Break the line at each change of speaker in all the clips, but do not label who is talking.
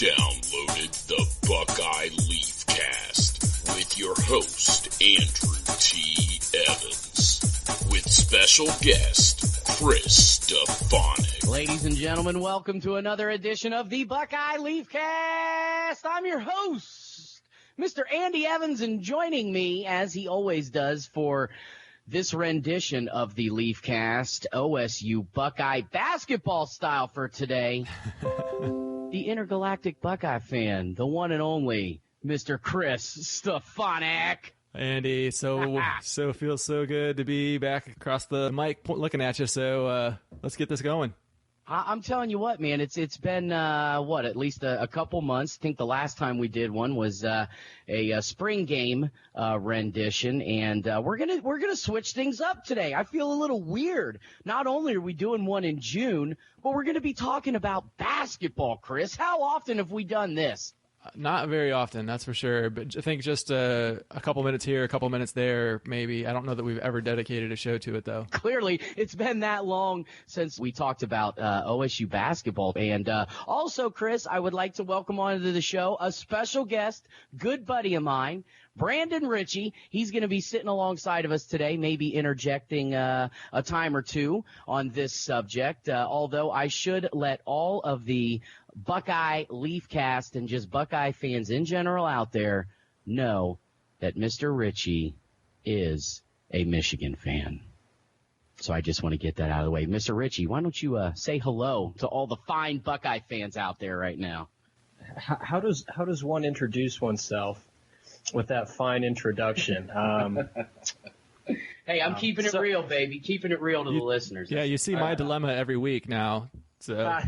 downloaded the Buckeye Leafcast with your host, Andrew T. Evans, with special guest, Chris Stefanick.
Ladies and gentlemen, welcome to another edition of the Buckeye Leafcast. I'm your host, Mr. Andy Evans, and joining me, as he always does for this rendition of the Leafcast, OSU Buckeye basketball style for today, the Intergalactic Buckeye Fan, the one and only Mr. Chris Stefanick.
Andy, so feels so good to be back across the mic looking at you, so let's get this going.
I'm telling you what, man, it's been, at least a couple months. I think the last time we did one was a spring game rendition, and we're gonna switch things up today. I feel a little weird. Not only are we doing one in June, but we're gonna be talking about basketball, Chris. How often have we done this?
Not very often, that's for sure. But I think just a couple minutes here, a couple minutes there, maybe. I don't know that we've ever dedicated a show to it, though.
Clearly, it's been that long since we talked about OSU basketball. And also, Chris, I would like to welcome onto the show a special guest, good buddy of mine, Brandon Richey. He's going to be sitting alongside of us today, maybe interjecting a time or two on this subject, although I should let all of the Buckeye Leafcast and just Buckeye fans in general out there know that Mr. Richey is a Michigan fan. So I just want to get that out of the way. Mr. Richey, why don't you say hello to all the fine Buckeye fans out there right now?
How does one introduce oneself with that fine introduction?
Hey, I'm keeping it real, baby. Keeping it real to the listeners.
Yeah, you see my dilemma every week now. So.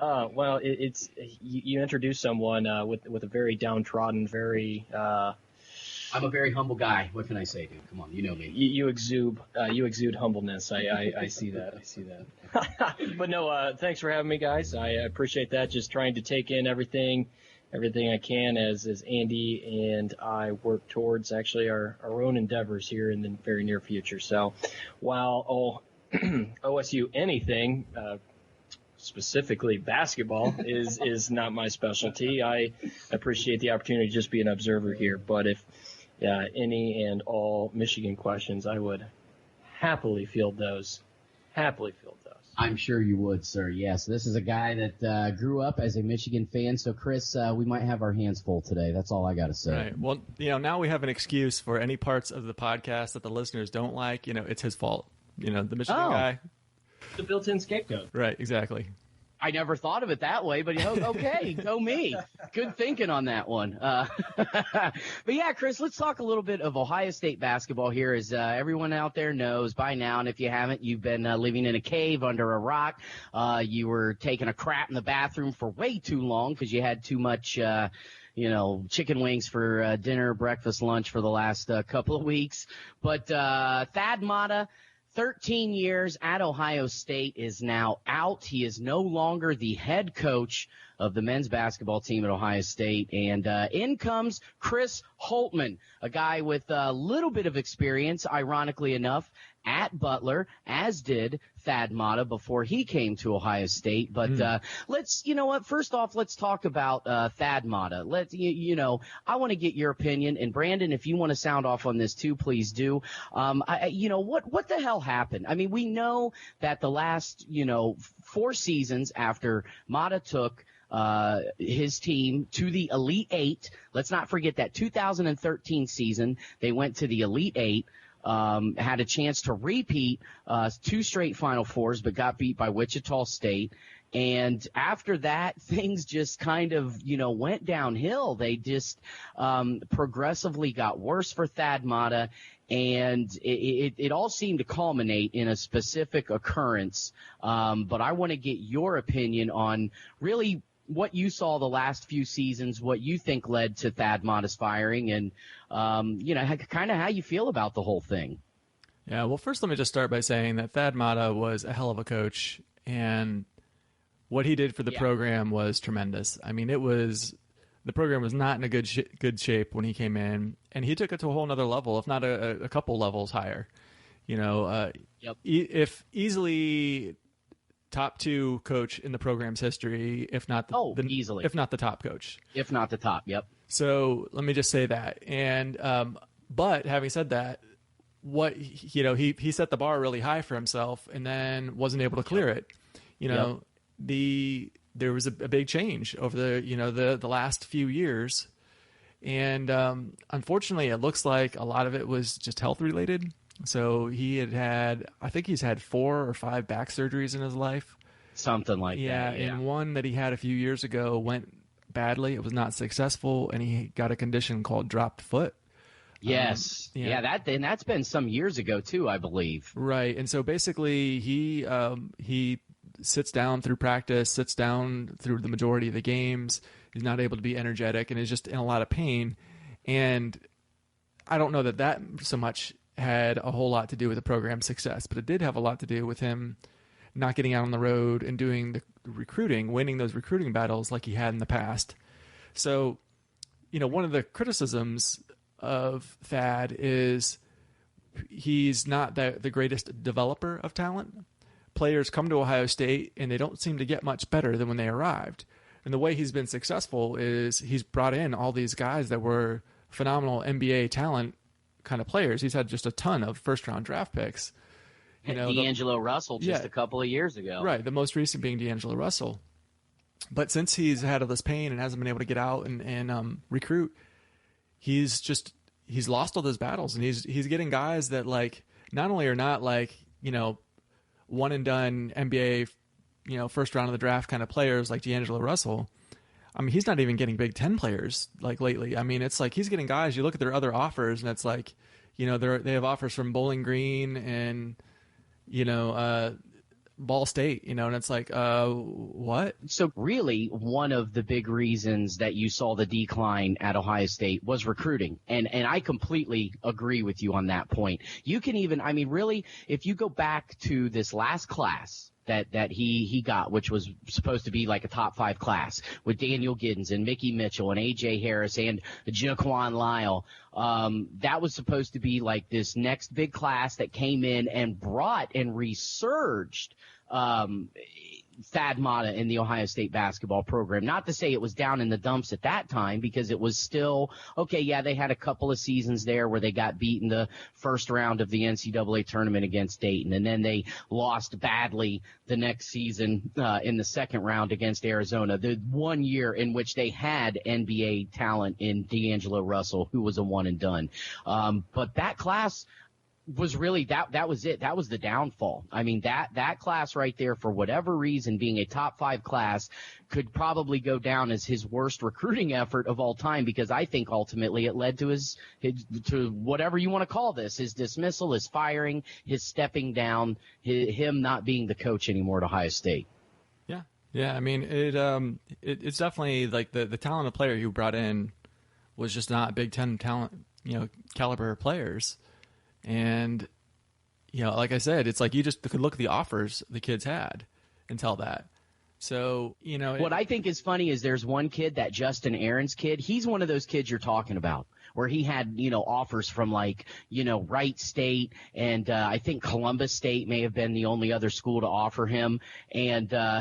Well, it's you introduce someone with a very downtrodden, very.
I'm a very humble guy. What can I say, dude? Come on, you know me.
You exude humbleness. I see that. I see that. But no, thanks for having me, guys. I appreciate that. Just trying to take in everything I can as Andy and I work towards actually our own endeavors here in the very near future. So, while OSU anything. Specifically basketball is not my specialty. I appreciate the opportunity to just be an observer here. But if any and all Michigan questions, I would happily field those.
I'm sure you would, sir. Yes, this is a guy that grew up as a Michigan fan. So, Chris, we might have our hands full today. That's all I got to say.
Right. Well, now we have an excuse for any parts of the podcast that the listeners don't like. It's his fault. The Michigan guy.
The built-in scapegoat.
Right, exactly.
I never thought of it that way, but okay, go me. Good thinking on that one. But yeah, Chris, let's talk a little bit of Ohio State basketball here. As everyone out there knows by now, and if you haven't, you've been living in a cave under a rock. You were taking a crap in the bathroom for way too long because you had too much chicken wings for dinner, breakfast, lunch for the last couple of weeks. But Thad Matta, 13 years at Ohio State, is now out. He is no longer the head coach of the men's basketball team at Ohio State. And in comes Chris Holtmann, a guy with a little bit of experience, ironically enough, at Butler, as did Thad Matta before he came to Ohio State. But first off, let's talk about Thad Matta. I want to get your opinion. And Brandon, if you want to sound off on this too, please do. What the hell happened? I mean, we know that the last, 4 seasons after Matta took his team to the Elite Eight. Let's not forget that 2013 season, they went to the Elite Eight, had a chance to repeat 2 straight Final Fours, but got beat by Wichita State. And after that, things just kind of, went downhill. They just progressively got worse for Thad Matta. And it all seemed to culminate in a specific occurrence. But I want to get your opinion on really what you saw the last few seasons, what you think led to Thad Matta's firing, and, kind of how you feel about the whole thing.
Yeah, well, first let me just start by saying that Thad Matta was a hell of a coach, and what he did for the program was tremendous. I mean, the program was not in a good shape when he came in, and he took it to a whole nother level, if not a couple levels higher. If easily top 2 coach in the program's history, if not
easily,
if not the top coach,
if not the top. Yep.
So let me just say that. And but having said that, he set the bar really high for himself and then wasn't able to clear it. There was a big change over the last few years. And unfortunately, it looks like a lot of it was just health related. So I think he's had 4 or 5 back surgeries in his life. Something like that. Yeah, and one that he had a few years ago went badly. It was not successful, and he got a condition called dropped foot.
Yes. That's been some years ago too, I believe.
Right. And so basically he sits down through practice, sits down through the majority of the games. He's not able to be energetic and is just in a lot of pain. And I don't know that so much had a whole lot to do with the program's success, but it did have a lot to do with him not getting out on the road and doing the recruiting, winning those recruiting battles like he had in the past. So, one of the criticisms of Thad is he's not the greatest developer of talent. Players come to Ohio State and they don't seem to get much better than when they arrived. And the way he's been successful is he's brought in all these guys that were phenomenal NBA talent kind of players. He's had just a ton of first-round draft picks.
D'Angelo Russell just a couple of years ago.
Right, the most recent being D'Angelo Russell. But since he's had all this pain and hasn't been able to get out and recruit, he's lost all those battles, and he's getting guys that not only are not one and done NBA first round of the draft kind of players like D'Angelo Russell. I mean, he's not even getting Big Ten players lately. I mean, it's he's getting guys. You look at their other offers, and it's they have offers from Bowling Green and Ball State, and it's what?
So really, one of the big reasons that you saw the decline at Ohio State was recruiting. And I completely agree with you on that point. You can even, really, if you go back to this last class that he got, which was supposed to be like a top 5 class with Daniel Giddens and Mickey Mitchell and A.J. Harris and Jaquan Lyle. That was supposed to be like this next big class that came in and brought and resurged Thad Matta in the Ohio State basketball program. Not to say it was down in the dumps at that time, because it was still, okay, yeah, they had a couple of seasons there where they got beaten the first round of the NCAA tournament against Dayton, and then they lost badly the next season in the second round against Arizona, the 1 year in which they had NBA talent in D'Angelo Russell, who was a one and done. But that class was really that was it. That was the downfall. I mean, that class right there, for whatever reason, being a top 5 class, could probably go down as his worst recruiting effort of all time, because I think ultimately it led to his to whatever you want to call this, his dismissal, his firing, his stepping down, him not being the coach anymore at Ohio State.
Yeah. I mean, it's definitely the talent of player you brought in was just not Big Ten talent, caliber players. And, like I said, it's you just could look at the offers the kids had and tell that. So,
what I think is funny is there's one kid, that Justin Aaron's kid. He's one of those kids you're talking about, where he had, offers from Wright State, and I think Columbus State may have been the only other school to offer him. And I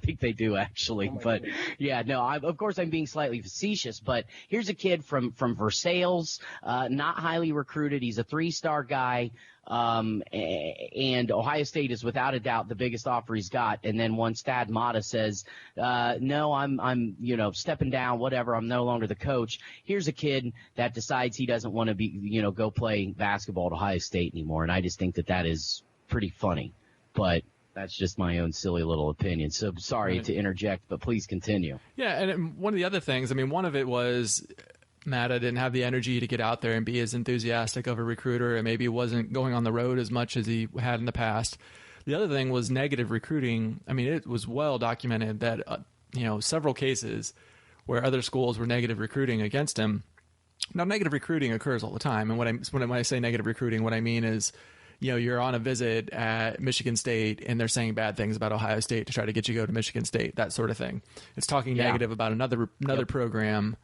think they do actually. But yeah, no, of course I'm being slightly facetious, but here's a kid from Versailles, not highly recruited. He's a 3-star guy. And Ohio State is without a doubt the biggest offer he's got. And then once Thad Matta says, no, I'm stepping down, whatever, I'm no longer the coach. Here's a kid that decides he doesn't want to be, go play basketball at Ohio State anymore. And I just think that is pretty funny, but that's just my own silly little opinion. So sorry to interject, but please continue.
Yeah. And one of the other things, one of it was Matta didn't have the energy to get out there and be as enthusiastic of a recruiter, and maybe wasn't going on the road as much as he had in the past. The other thing was negative recruiting. It was well documented that, several cases where other schools were negative recruiting against him. Now, negative recruiting occurs all the time. And when I say negative recruiting, what I mean is, you're on a visit at Michigan State and they're saying bad things about Ohio State to try to get you to go to Michigan State, that sort of thing. It's talking negative about another program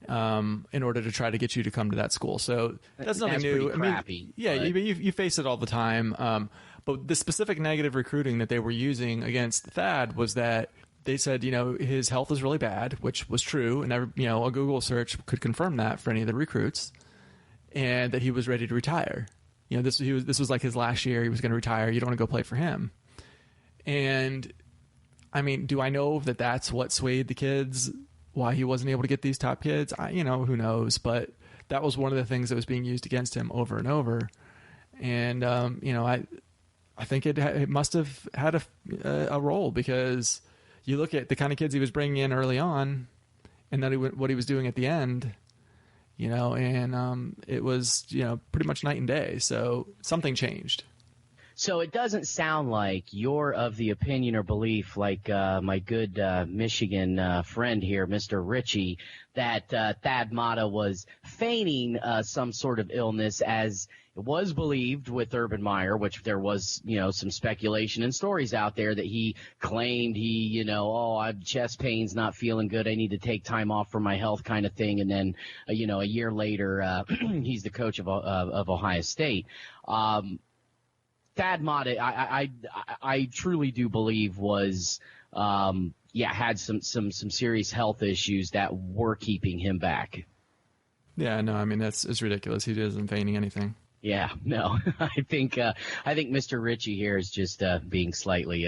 in order to try to get you to come to that school. So that's nothing new.
Pretty crappy,
you face it all the time. But the specific negative recruiting that they were using against Thad was that they said, his health is really bad, which was true, and a Google search could confirm that for any of the recruits, and that he was ready to retire. This was like his last year. He was going to retire. You don't want to go play for him. And I mean, do I know that that's what swayed the kids? Why he wasn't able to get these top kids? Who knows? But that was one of the things that was being used against him over and over. And I think it must have had a role, because you look at the kind of kids he was bringing in early on, and then what he was doing at the end. And it was, pretty much night and day. So something changed.
So it doesn't sound like you're of the opinion or belief, like my good Michigan friend here, Mr. Richey, that Thad Matta was feigning some sort of illness, as it was believed with Urban Meyer, which there was, some speculation and stories out there that he claimed I have chest pains, not feeling good, I need to take time off for my health kind of thing. And then, a year later, he's the coach of Ohio State. Thad Matta, I truly do believe was, had some serious health issues that were keeping him back.
Yeah, no, I mean, it's ridiculous. He isn't feigning anything.
Yeah, no, I think Mr. Richey here is just being slightly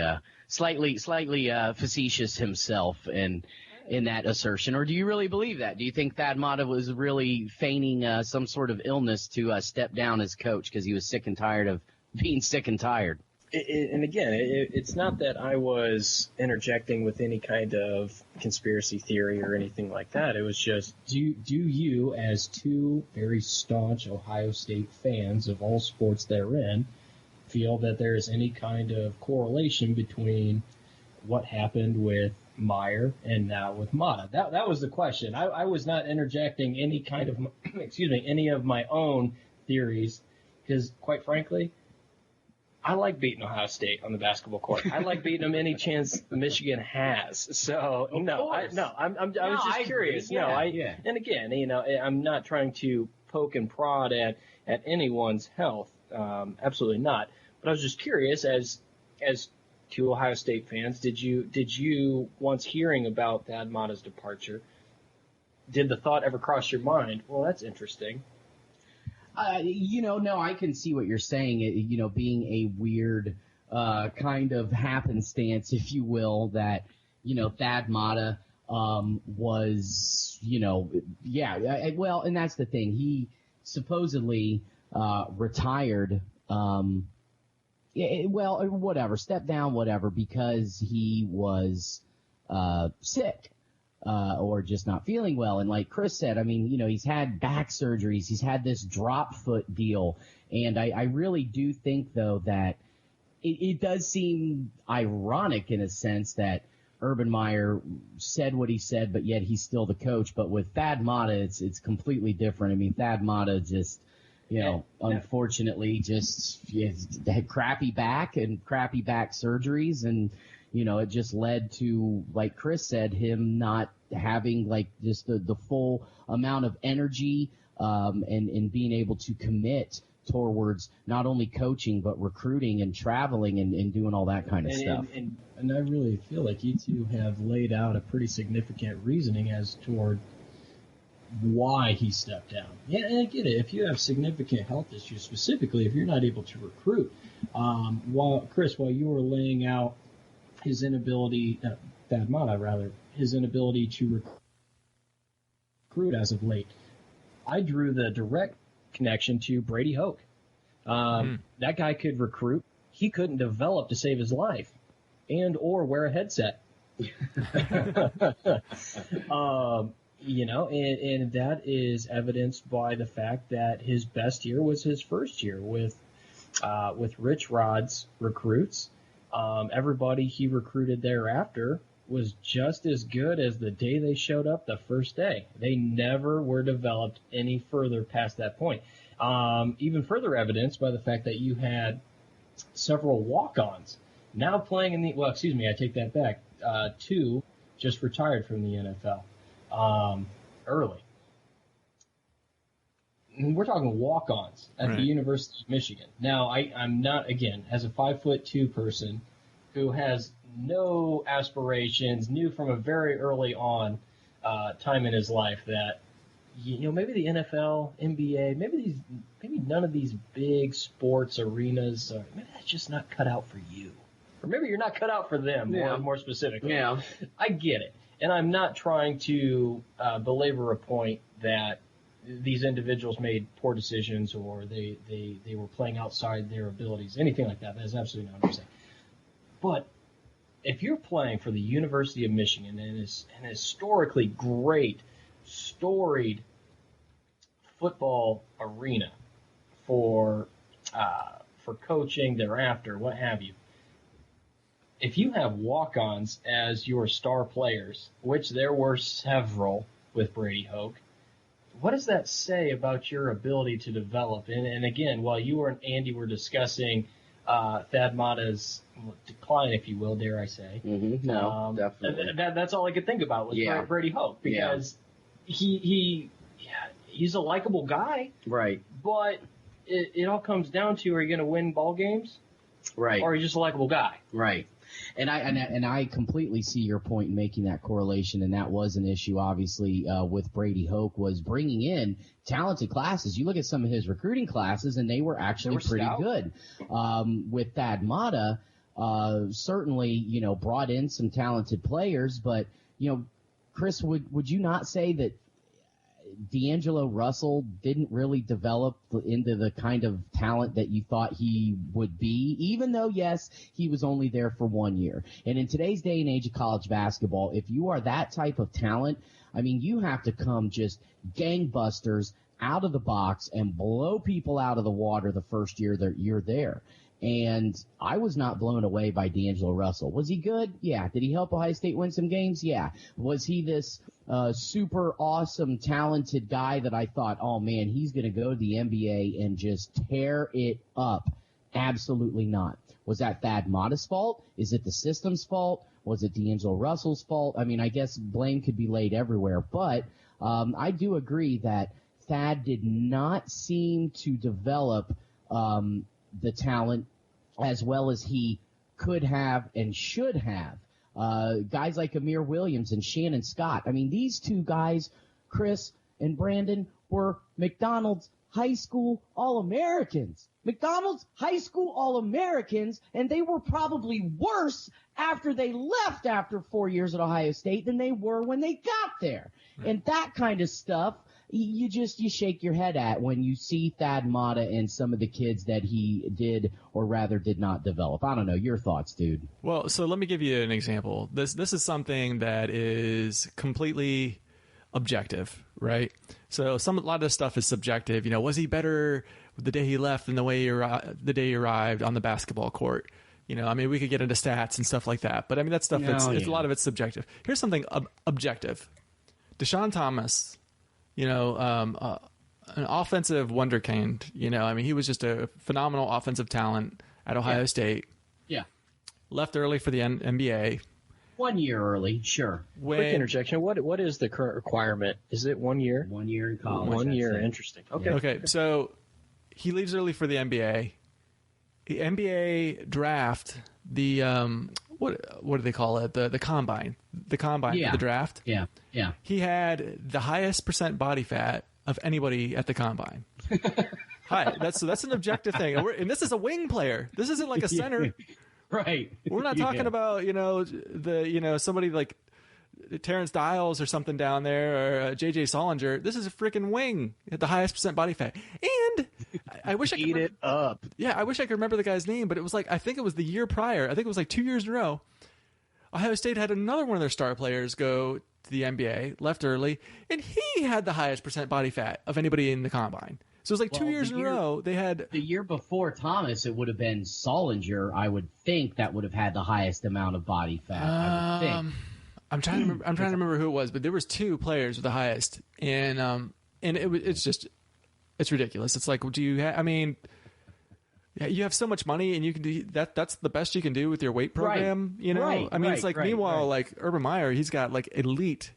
facetious himself in that assertion. Or do you really believe that? Do you think Thad Matta was really feigning some sort of illness to step down as coach because he was sick and tired of being sick and tired?
And again, it's not that I was interjecting with any kind of conspiracy theory or anything like that. It was just, do you, as two very staunch Ohio State fans of all sports therein, feel that there is any kind of correlation between what happened with Meyer and now with Matta? That was the question. I was not interjecting any kind of, any of my own theories, because quite frankly, I like beating Ohio State on the basketball court. I like beating them any chance Michigan has. So I was just curious.
Yeah.
And again, I'm not trying to poke and prod at anyone's health. Absolutely not. But I was just curious, as two Ohio State fans, did you once hearing about Thad Matta's departure, did the thought ever cross your mind? Well, that's interesting.
No, I can see what you're saying, being a weird kind of happenstance, if you will, that, Thad Matta was, well, and that's the thing. He supposedly retired, stepped down, because he was sick. Or just not feeling well. And like Chris said, I mean, he's had back surgeries. He's had this drop foot deal. And I really do think, though, that it does seem ironic in a sense that Urban Meyer said what he said, but yet he's still the coach. But with Thad Matta, it's completely different. I mean, Thad Matta just, unfortunately just had crappy back surgeries, and it just led to, like Chris said, him not having just the full amount of energy and being able to commit towards not only coaching but recruiting and traveling and doing all that kind of stuff.
And I really feel like you two have laid out a pretty significant reasoning as toward why he stepped down. Yeah, and I get it. If you have significant health issues, specifically if you're not able to recruit, while you were laying out his inability, Thad Matta rather, his inability to recruit as of late, I drew the direct connection to Brady Hoke. That guy could recruit. He couldn't develop to save his life and or wear a headset. And that is evidenced by the fact that his best year was his first year with Rich Rod's recruits. Everybody he recruited thereafter was just as good as the day they showed up the first day. They never were developed any further past that point. Even further evidence by the fact that you had several walk-ons now playing in the, I take that back. Two just retired from the NFL early. we're talking walk-ons at
Right.
the University of Michigan. Now, I'm not, again, as a 5'2" person who has no aspirations, knew from a very early on time in his life that, maybe the NFL, NBA, maybe none of these big sports arenas, maybe that's just not cut out for you. Or maybe you're not cut out for them, more specifically.
Yeah.
I get it. And I'm not trying to belabor a point that these individuals made poor decisions or they were playing outside their abilities, anything like that. That is absolutely not what I'm saying. But if you're playing for the University of Michigan and is an historically great, storied football arena for coaching thereafter, what have you, if you have walk-ons as your star players, which there were several with Brady Hoke, what does that say about your ability to develop? And again, while you and Andy were discussing Thad Matta's decline, if you will, dare I say,
Mm-hmm. No, definitely.
That's all I could think about was Brady Hoke, because he's a likable guy,
Right.
but it all comes down to, are you going to win ball games?
Right.
Or are you just a likable guy?
Right. And I completely see your point in making that correlation, and that was an issue, obviously, with Brady Hoke, was bringing in talented classes. You look at some of his recruiting classes, and they were actually pretty good. With Thad Matta, certainly, brought in some talented players, but, Chris, would you not say that D'Angelo Russell didn't really develop into the kind of talent that you thought he would be, even though, yes, he was only there for 1 year. And in today's day and age of college basketball, if you are that type of talent, I mean, you have to come just gangbusters out of the box and blow people out of the water the first year that you're there. And I was not blown away by D'Angelo Russell. Was he good? Yeah. Did he help Ohio State win some games? Yeah. Was he this super awesome, talented guy that I thought, oh, man, he's going to go to the NBA and just tear it up? Absolutely not. Was that Thad Matta's fault? Is it the system's fault? Was it D'Angelo Russell's fault? I mean, I guess blame could be laid everywhere. But I do agree that Thad did not seem to develop the talent as well as he could have and should have. Guys like Amir Williams and Shannon Scott. I mean, these two guys, Chris and Brandon, were McDonald's high school All-Americans. McDonald's high school All-Americans, and they were probably worse after they left after 4 years at Ohio State than they were when they got there. Right. And that kind of stuff, you shake your head at when you see Thad Matta and some of the kids that he did or rather did not develop. I don't know. Your thoughts, dude.
Well, so let me give you an example. This is something that is completely objective, right? So a lot of this stuff is subjective. Was he better the day he left than the day he arrived on the basketball court? I mean, we could get into stats and stuff like that, but I mean, that stuff, it's a lot of it's subjective. Here's something objective. Deshaun Thomas, an offensive wonderkind, I mean, he was just a phenomenal offensive talent at Ohio State.
Yeah.
Left early for the NBA.
1 year early, sure.
Quick interjection. What is the current requirement? Is it 1 year?
1 year in college.
1 year. Interesting. Okay.
Yeah. Okay. So he leaves early for the NBA. The NBA draft, the what do they call it? The combine. The combine for the draft.
Yeah. Yeah.
He had the highest % body fat of anybody at the combine. Hi. That's an objective thing. And this is a wing player. This isn't like a center.
Right.
We're not talking about, somebody like Terrence Dials or something down there, or J.J. Solinger. This is a freaking wing at the highest % body fat. And I wish I could
eat it up.
Yeah, I wish I could remember the guy's name, but it was I think it was the year prior. I think it was 2 years in a row. Ohio State had another one of their star players go to the NBA, left early, and he had the highest % body fat of anybody in the combine. So it was 2 years in a row. They had
the year before Thomas. It would have been Solinger. I would think that would have had the highest amount of body fat. I would think.
I'm trying to remember who it was, but there was two players with the highest, and it's ridiculous. It's like, do you? You have so much money, and you can do that. That's the best you can do with your weight program.
Right.
It's meanwhile, Urban Meyer, he's got elite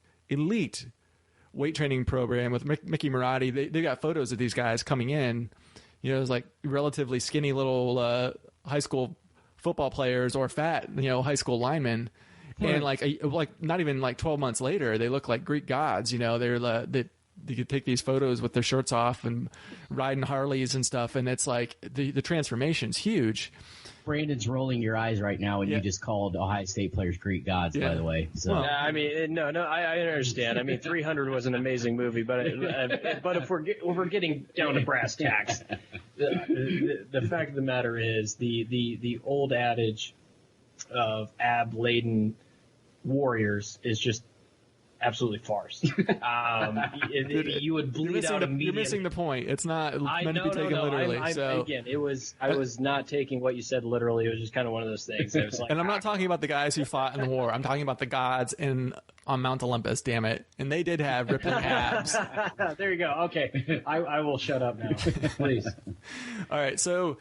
weight training program with Mickey Marotti. They got photos of these guys coming in. You know, it was like relatively skinny little high school football players or fat, high school linemen. And like not even like 12 months later, they look like Greek gods. You know, they could take these photos with their shirts off and riding Harleys and stuff. And it's like the transformation's huge.
Brandon's rolling your eyes right now, and you just called Ohio State players Greek gods, by the way. So.
Yeah, I mean, no, I understand. I mean, 300 was an amazing movie, but if we're getting down to brass tacks, the fact of the matter is the old adage of ab-laden warriors is just absolutely farce. You would bleed out immediately.
You're missing the point. It's not meant to be taken literally.
Again, I was not taking what you said literally. It was just kind of one of those things. It was like,
and I'm not talking about the guys who fought in the war. I'm talking about the gods on Mount Olympus. Damn it! And they did have rippling abs.
There you go. Okay, I will shut up now, please.
All right, so.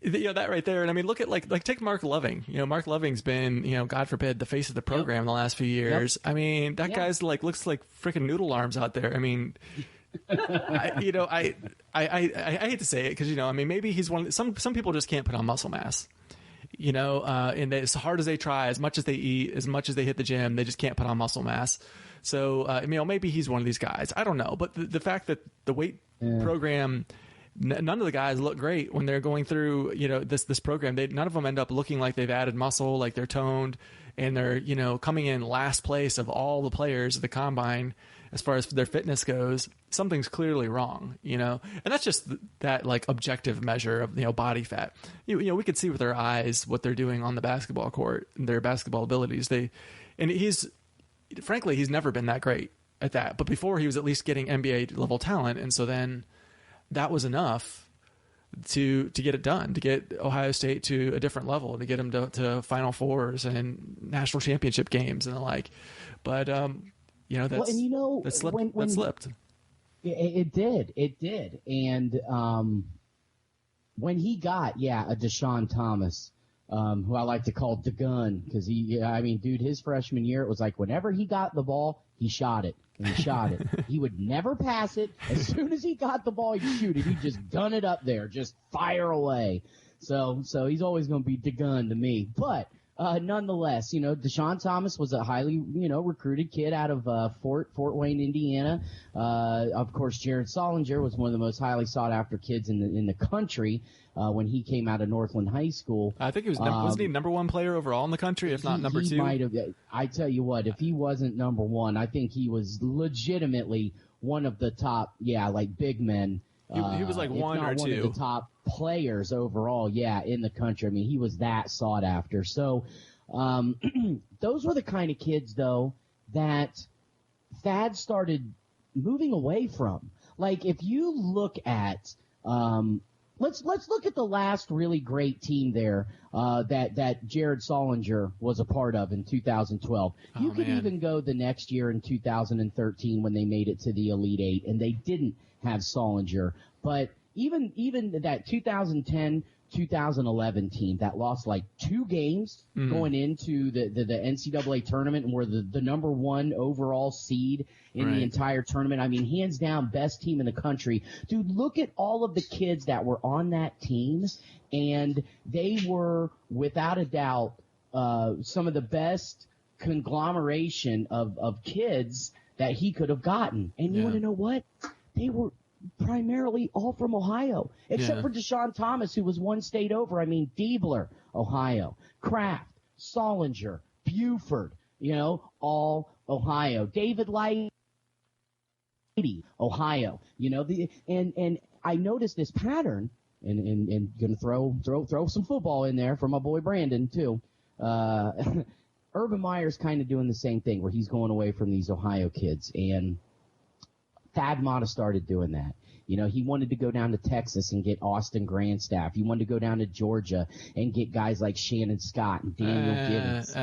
That right there. And I mean, look at like take Mark Loving. Mark Loving's been, God forbid, the face of the program in the last few years. Yep. I mean, that guy's looks like freaking noodle arms out there. I mean, I hate to say it because, I mean, maybe he's some people just can't put on muscle mass, and as hard as they try, as much as they eat, as much as they hit the gym, they just can't put on muscle mass. So, maybe he's one of these guys. I don't know. But the fact that the weight program, none of the guys look great when they're going through, this program. None of them end up looking like they've added muscle, like they're toned, and they're, coming in last place of all the players at the combine as far as their fitness goes. Something's clearly wrong, and that's just that like objective measure of, body fat. We could see with our eyes what they're doing on the basketball court, their basketball abilities. Frankly, he's never been that great at that. But before, he was at least getting NBA level talent, and so then that was enough to get it done, to get Ohio State to a different level, to get them to Final Fours and national championship games and the like. But that slipped.
It did. And when he got a Deshaun Thomas, who I like to call the gun, because his freshman year, it was like whenever he got the ball, he shot it. And he shot it. He would never pass it. As soon as he got the ball, he'd shoot it. He'd just gun it up there, just fire away. So he's always going to be the gun to me. But nonetheless, Deshaun Thomas was a highly, recruited kid out of Fort Wayne, Indiana. Of course, Jared Solinger was one of the most highly sought after kids in the country when he came out of Northland High School.
I think he was wasn't he number one player overall in the country, if not number two?
He might have. I tell you what, if he wasn't number one, I think he was legitimately one of the top, big men.
He was like one or two.
One of the top players overall, in the country. I mean, he was that sought after. So, those were the kind of kids, though, that Thad started moving away from. Like, if you look at, let's look at the last really great team there, that Jared Solinger was a part of in 2012. You could even go the next year in 2013 when they made it to the Elite Eight, and they didn't have Solinger. But even that 2010-2011 team that lost like 2 games going into the NCAA tournament and were the number 1 overall seed in the entire tournament. I mean, hands down, best team in the country. Dude, look at all of the kids that were on that team, and they were, without a doubt, some of the best conglomeration of kids that he could have gotten. And you want to know what? They were primarily all from Ohio, except for Deshaun Thomas, who was one state over. I mean, Diebler, Ohio. Kraft, Solinger, Buford, all Ohio. David Light, Ohio. And I noticed this pattern, and gonna throw some football in there for my boy Brandon too. Urban Meyer's kind of doing the same thing, where he's going away from these Ohio kids, and Thad Matta started doing that. He wanted to go down to Texas and get Austin Grandstaff. He wanted to go down to Georgia and get guys like Shannon Scott and Daniel Gibbons.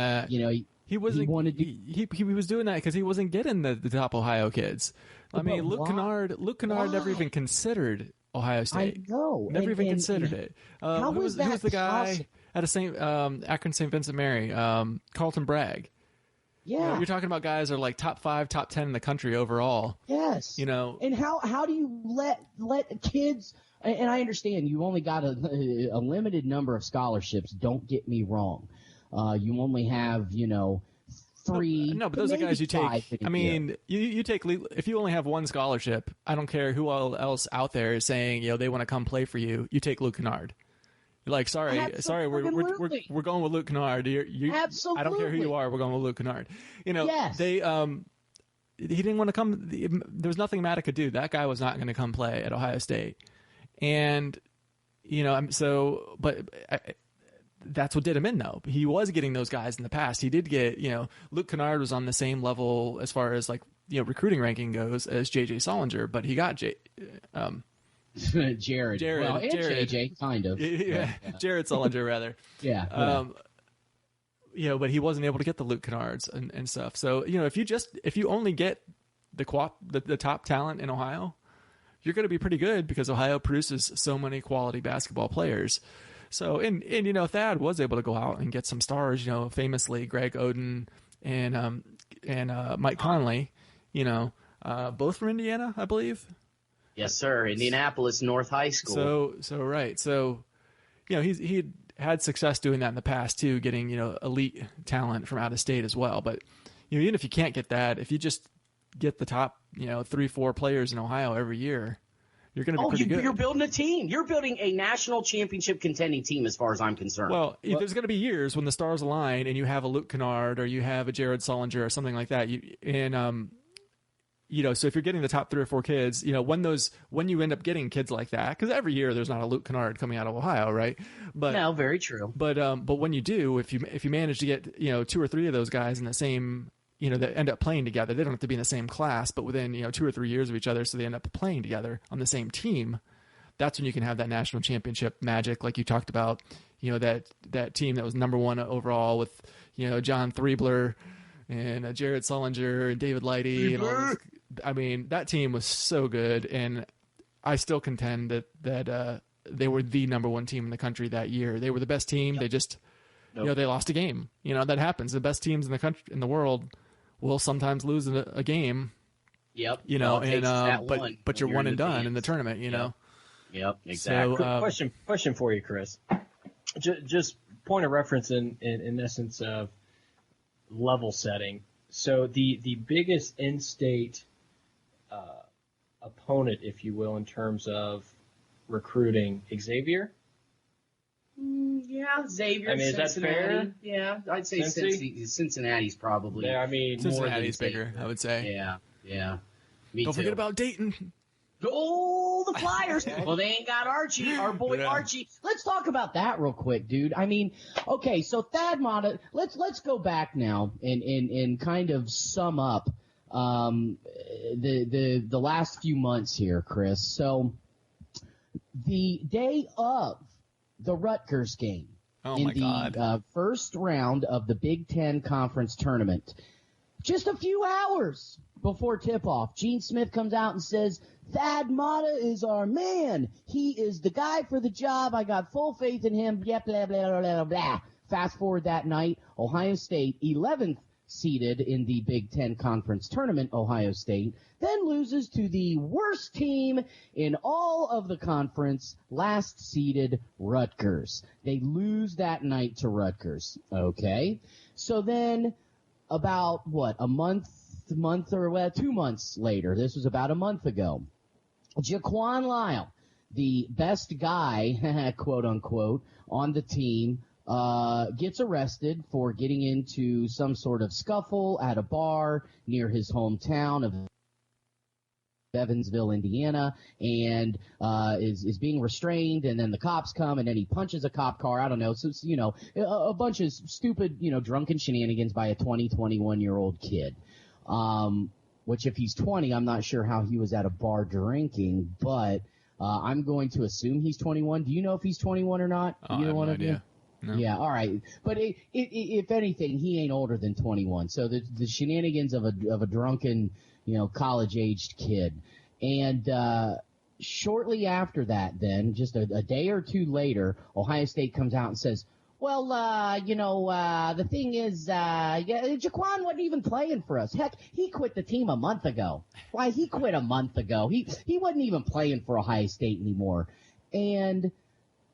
He was doing that because he wasn't getting the top Ohio kids. I mean, Luke Kennard never even considered Ohio State. I know.
Never even considered it. Who was the guy at Akron St. Vincent Mary? Carlton Bragg.
Yeah.
You know, you're talking about guys that are like top 5, top 10 in the country overall.
Yes.
You know.
And how do you let kids, and I understand you only got a limited number of scholarships, don't get me wrong. You only have, 3.
No, but those are guys you take. I mean, you take, if you only have one scholarship, I don't care who else out there is saying, they want to come play for you. You take Luke Kennard. You're like, sorry, we're going with Luke Kennard.
Absolutely.
I don't care who you are. We're going with Luke Kennard.
Yes.
He didn't want to come. There was nothing Matta could do. That guy was not going to come play at Ohio State. And, that's what did him in, though. He was getting those guys in the past. He did get, Luke Kennard was on the same level as far as recruiting ranking goes as J.J. Solinger, but he got
Jared.
Well,
and
Jared.
JJ, kind of.
Yeah. Jared Solinger, rather.
Yeah.
But he wasn't able to get the Luke Kennards and stuff. So, if you only get the top talent in Ohio, you're going to be pretty good because Ohio produces so many quality basketball players. So, and Thad was able to go out and get some stars, famously Greg Oden and Mike Conley, both from Indiana, I believe.
Yes, sir. Indianapolis North High School.
So, he had success doing that in the past too, getting, elite talent from out of state as well. But, even if you can't get that, if you just get the top, 3-4 players in Ohio every year, you're going to be pretty good.
You're building a team. You're building a national championship contending team as far as I'm concerned.
Well, there's going to be years when the stars align and you have a Luke Kennard or you have a Jared Solinger or something like that. So if you're getting the top 3 or 4 kids, when you end up getting kids like that, because every year there's not a Luke Kennard coming out of Ohio, right? But
no, very true.
But when you do, if you manage to get 2 or 3 of those guys in the same, that end up playing together, they don't have to be in the same class, but within 2 or 3 years of each other, so they end up playing together on the same team. That's when you can have that national championship magic, like you talked about. That team that was number 1 overall with John Threebler and Jared Solinger and David Lighty and all this. I mean, that team was so good, and I still contend that they were the number 1 team in the country that year. They were the best team. Yep. They just, they lost a game. That happens. The best teams in the country, in the world, will sometimes lose a game.
Yep.
But you're one and done in the tournament.
Yep. Exactly.
So, question for you, Chris. Just point of reference in essence of level setting. So the biggest in-state opponent, if you will, in terms of recruiting, Xavier?
Yeah, Xavier.
I mean, is that fair?
Yeah, I'd say Cincinnati's probably.
Yeah, I mean,
Cincinnati's bigger, I would say.
Yeah.
Don't forget about Dayton.
Oh, the Flyers. Well, they ain't got Archie, our boy Archie. Let's talk about that real quick, dude. I mean, okay, so Thad Matta, let's go back now and kind of sum up the last few months here, Chris. So the day of the Rutgers game in the first round of the Big Ten Conference Tournament, just a few hours before tip-off, Gene Smith comes out and says, Thad Matta is our man. He is the guy for the job. I got full faith in him. Blah, blah, blah, blah, blah. Fast forward that night, Ohio State, 11th seeded in the Big Ten Conference Tournament, Ohio State, then loses to the worst team in all of the conference, last seeded Rutgers. They lose that night to Rutgers. Okay. So then about, a month or 2 months later, this was about a month ago, Jaquan Lyle, the best guy, quote unquote, on the team, gets arrested for getting into some sort of scuffle at a bar near his hometown of Evansville, Indiana, and is being restrained, and then the cops come, and then he punches a cop car. I don't know. So, a bunch of stupid, drunken shenanigans by a 21-year-old kid. Which if he's 20, I'm not sure how he was at a bar drinking, but I'm going to assume he's 21. Do you know if he's 21 or not?
I have no idea. No.
Yeah, all right. But if anything, he ain't older than 21. So the shenanigans of a drunken, college-aged kid. And shortly after that, then, just a day or two later, Ohio State comes out and says, well, the thing is, Jaquan wasn't even playing for us. Heck, he quit the team a month ago. Why, he quit a month ago. He wasn't even playing for Ohio State anymore. And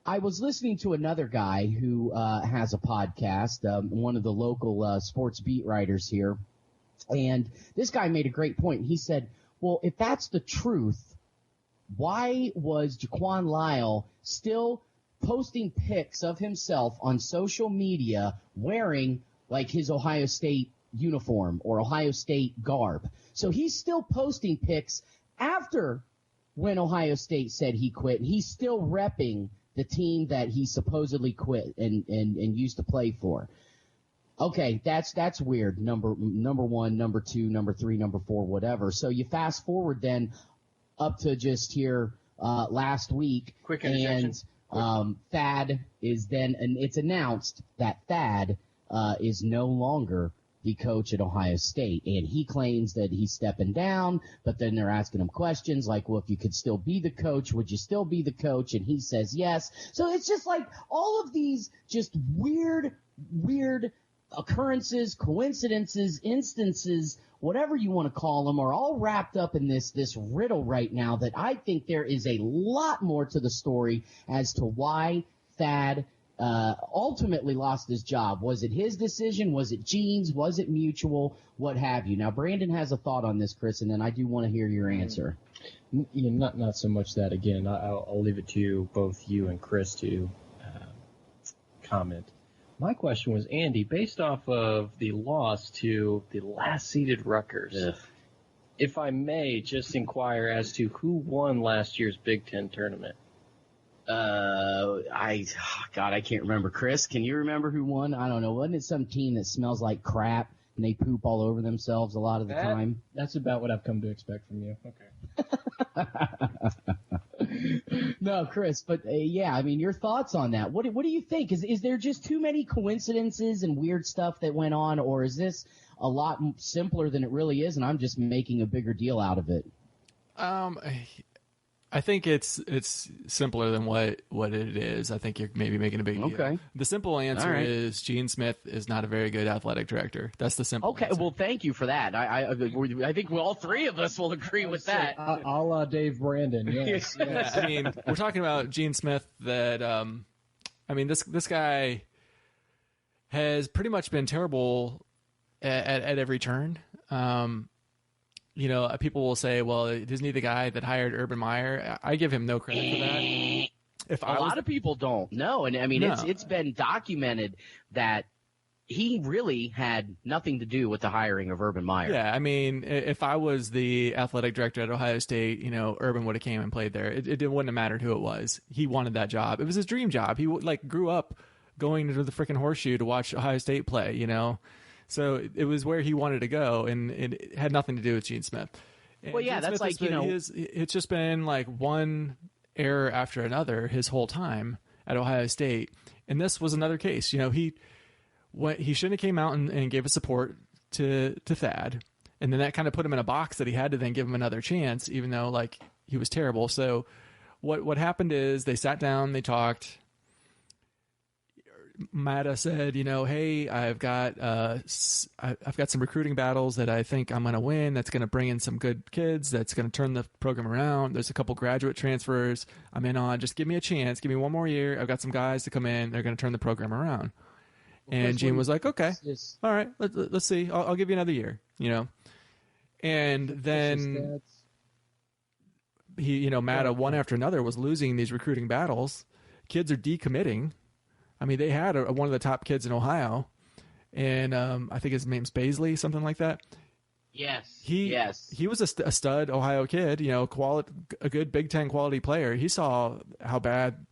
I was listening to another guy who has a podcast, one of the local sports beat writers here. And this guy made a great point. He said, well, if that's the truth, why was Jaquan Lyle still posting pics of himself on social media wearing like his Ohio State uniform or Ohio State garb? So he's still posting pics after when Ohio State said he quit. He's still repping the team that he supposedly quit and used to play for. Okay, that's weird. Number one, number two, number three, number four, whatever. So you fast forward then up to just here last week.
Quick interjection.
And Thad is then, and it's announced that Thad is no longer the coach at Ohio State, and he claims that he's stepping down, but then they're asking him questions like, well, if you could still be the coach, would you still be the coach? And he says yes. So it's just like all of these just weird occurrences, coincidences, instances, whatever you want to call them, are all wrapped up in this riddle right now that I think there is a lot more to the story as to why Thad ultimately lost his job. Was it his decision? Was it Gene's? Was it mutual? What have you? Now, Brandon has a thought on this, Chris, and then I do want to hear your answer.
Not so much that. Again, I'll leave it to both you and Chris to comment. My question was, Andy, based off of the loss to the last seeded Rutgers, if I may just inquire as to who won last year's Big Ten tournament.
I can't remember. Chris, can you remember who won? I don't know. Wasn't it some team that smells like crap and they poop all over themselves a lot of the time?
That's about what I've come to expect from you. Okay.
No, Chris, but yeah, I mean, your thoughts on that. What do you think? Is there just too many coincidences and weird stuff that went on, or is this a lot simpler than it really is, and I'm just making a bigger deal out of it?
I think it's simpler than what it is. I think you're maybe making a big deal.
Okay.
The simple answer is Gene Smith is not a very good athletic director. That's the simple answer.
Well, thank you for that. I think all three of us will agree with that.
A la Dave Brandon, yes.
Yeah, I mean, we're talking about Gene Smith that, this guy has pretty much been terrible at every turn. People will say, well, isn't he the guy that hired Urban Meyer? I give him no credit for that.
A lot of people don't know. And I mean, it's been documented that he really had nothing to do with the hiring of Urban Meyer.
Yeah. I mean, if I was the athletic director at Ohio State, Urban would have came and played there. It wouldn't have mattered who it was. He wanted that job. It was his dream job. He grew up going to the freaking Horseshoe to watch Ohio State play, So it was where he wanted to go, and it had nothing to do with Gene Smith. And
well, yeah,
Gene
that's
Smith
like,
it's just been like one error after another his whole time at Ohio State. And this was another case. He shouldn't have came out and gave his support to Thad. And then that kind of put him in a box that he had to then give him another chance, even though he was terrible. So what happened is they sat down, they talked. Matta said, hey, I've got some recruiting battles that I think I'm going to win. That's going to bring in some good kids. That's going to turn the program around. There's a couple graduate transfers I'm in on. Just give me a chance. Give me one more year. I've got some guys to come in. They're going to turn the program around. And Gene was like, okay, all right, let's see. I'll give you another year, And then Matta, one after another, was losing these recruiting battles. Kids are decommitting. I mean, they had one of the top kids in Ohio, and I think his name's Baisley, something like that.
Yes.
He was a stud Ohio kid, a good Big Ten quality player. He saw how bad,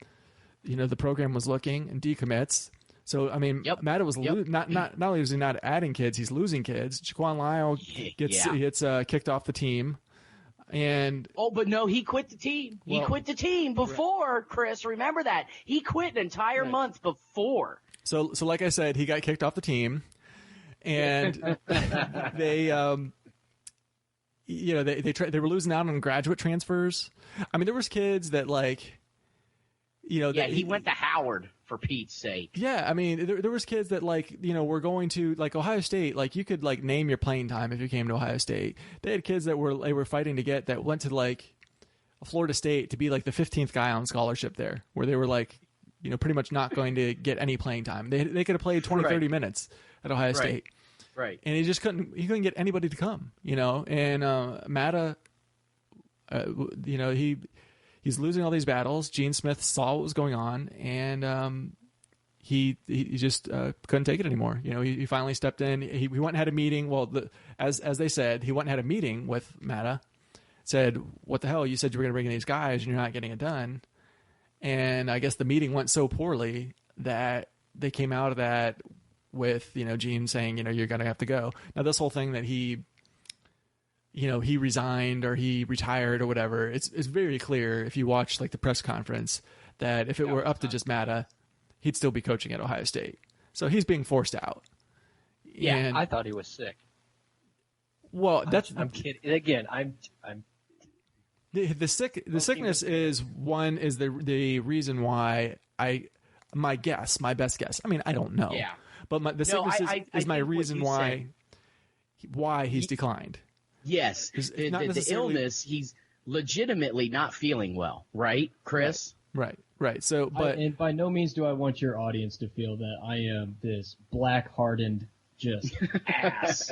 the program was looking and decommits. So I mean, Matta was not only was he not adding kids, he's losing kids. Jaquan Lyle gets kicked off the team.
But no, he quit the team. He quit the team before, Chris. Remember that. He quit an entire month before.
So like I said, he got kicked off the team, and they they were losing out on graduate transfers. I mean, there was kids that
he went to Howard for Pete's sake.
Yeah, I mean, there was kids that, like, you know, were going to, like, Ohio State. Like, you could, like, name your playing time if you came to Ohio State. They had kids that were fighting to get that went to, like, Florida State to be, like, the 15th guy on scholarship there, where they were, like, you know, pretty much not going to get any playing time. They could have played 20, 30 minutes at Ohio State.
Right.
And he couldn't get anybody to come, you know. And Matta, you know, he's losing all these battles. Gene Smith saw what was going on, and he just couldn't take it anymore. You know, he finally stepped in. He went and had a meeting. Well, as they said, he went and had a meeting with Matta. Said, "What the hell? You said you were going to bring in these guys, and you're not getting it done." And I guess the meeting went so poorly that they came out of that with, you know, Gene saying, you know, you're going to have to go. Now, this whole thing that he resigned or he retired or whatever, it's very clear if you watch, like, the press conference that if it were up to just Matta, he'd still be coaching at Ohio State. So he's being forced out.
Yeah,
And,
I thought he was sick.
well,
I'm kidding. Again, I'm
the sickness is the reason why my best guess. I mean, I don't know.
Yeah.
But the sickness is my reason why he's declined.
Yes. The illness, he's legitimately not feeling well, right, Chris?
Right. So, but
and by no means do I want your audience to feel that I am this black-hardened just ass.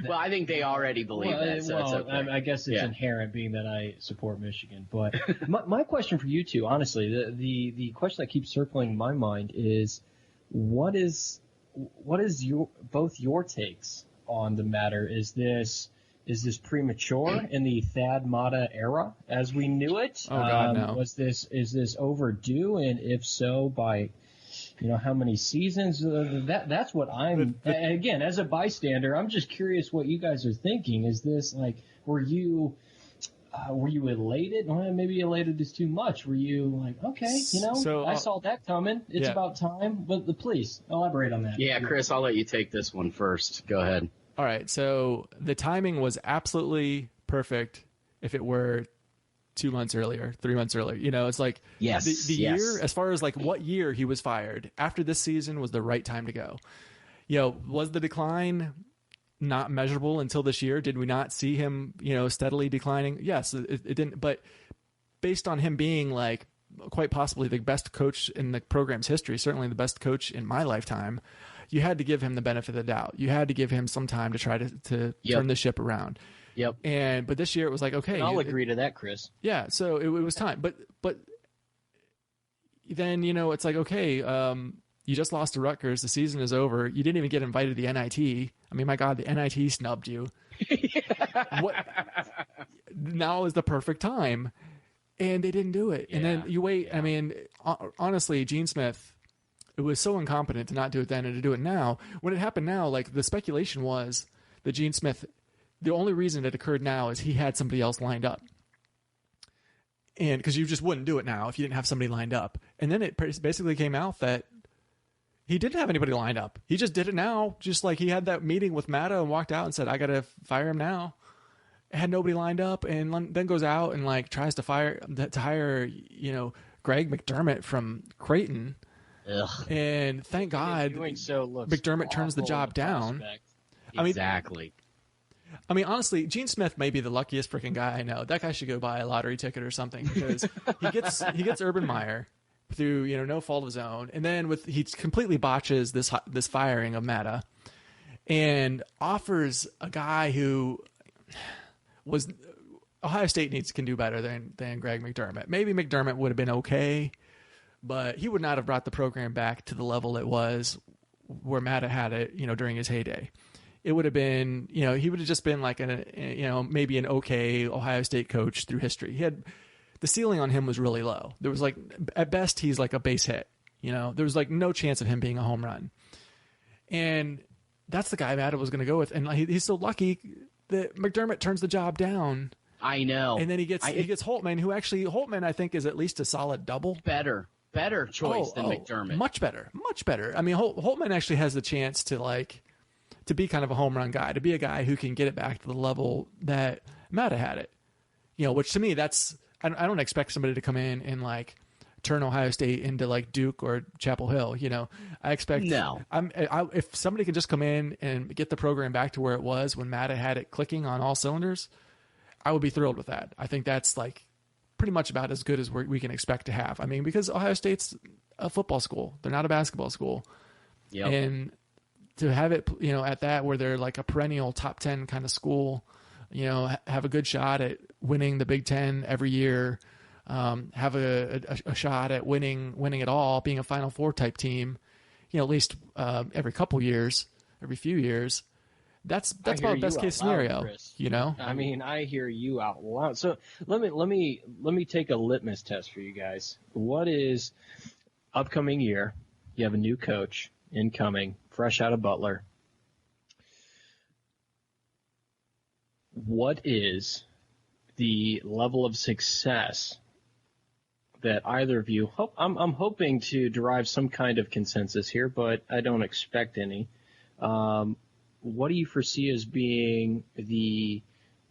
Well, I think they already believe that, so it's okay.
I guess it's inherent being that I support Michigan. But my question for you two, honestly, the question that keeps circling my mind is, what is both your takes on the matter? Is this premature in the Thad Matta era as we knew it?
Oh God, no.
Is this overdue? And if so, by, you know, how many seasons? That's what I'm. Again, as a bystander, I'm just curious what you guys are thinking. Is this like, were you elated? Well, maybe elated is too much. Were you like, okay, you know,
so,
I saw that coming. It's about time. But please elaborate on that.
Yeah, Chris, I'll let you take this one first. Go ahead.
All right, so the timing was absolutely perfect if it were 2 months earlier, 3 months earlier. You know, it's like the year, as far as like what year he was fired, after this season was the right time to go. You know, was the decline not measurable until this year? Did we not see him, you know, steadily declining? Yes, it didn't. But based on him being like quite possibly the best coach in the program's history, certainly the best coach in my lifetime, you had to give him the benefit of the doubt. You had to give him some time to try to turn the ship around.
Yep.
But this year it was like, okay,
and I'll agree to that, Chris.
Yeah. So it was time, but then, you know, it's like, okay, you just lost to Rutgers. The season is over. You didn't even get invited to the NIT. I mean, my God, the NIT snubbed you. What? Now is the perfect time, and they didn't do it. Yeah. And then you wait. I mean, honestly, Gene Smith, it was so incompetent to not do it then and to do it now. When it happened now, like, the speculation was that Gene Smith, the only reason it occurred now is he had somebody else lined up. And because you just wouldn't do it now if you didn't have somebody lined up. And then it basically came out that he didn't have anybody lined up. He just did it now. Just like he had that meeting with Matta and walked out and said, I got to fire him now. Had nobody lined up, and then goes out and like tries to hire, you know, Greg McDermott from Creighton.
Ugh.
And thank God McDermott turns the job down.
Exactly.
I mean, honestly, Gene Smith may be the luckiest freaking guy I know. That guy should go buy a lottery ticket or something, because he gets Urban Meyer through, you know, no fault of his own, and then he completely botches this firing of Matta, and offers a guy who was Ohio State can do better than Greg McDermott. Maybe McDermott would have been okay, but he would not have brought the program back to the level it was where Matta had it, you know, during his heyday. It would have been, you know, he would have just been like maybe an okay Ohio State coach through history. The ceiling on him was really low. There was like, at best, he's like a base hit. You know, there was like no chance of him being a home run. And that's the guy Matta was going to go with. And he's so lucky that McDermott turns the job down.
I know.
And then he gets Holtmann, who actually, I think is at least a solid double.
Better choice than McDermott.
Much better. I mean, Holtmann actually has the chance to be kind of a home run guy, to be a guy who can get it back to the level that Matta had it. You know, which to me, I don't expect somebody to come in and like turn Ohio State into like Duke or Chapel Hill. I expect if somebody can just come in and get the program back to where it was when Matta had it clicking on all cylinders, I would be thrilled with that. I think that's like pretty much about as good as we can expect to have. I mean, because Ohio State's a football school, they're not a basketball school.
Yep.
And to have it, at that where they're like a perennial top 10 kind of school, have a good shot at winning the Big Ten every year, have a shot at winning it all, being a Final Four type team, at least every few years. That's about best case scenario,
Chris. I mean, I hear you out loud. So let me take a litmus test for you guys. What is upcoming year? You have a new coach incoming, fresh out of Butler. What is the level of success that either of you I'm hoping to derive some kind of consensus here, but I don't expect any. What do you foresee as being the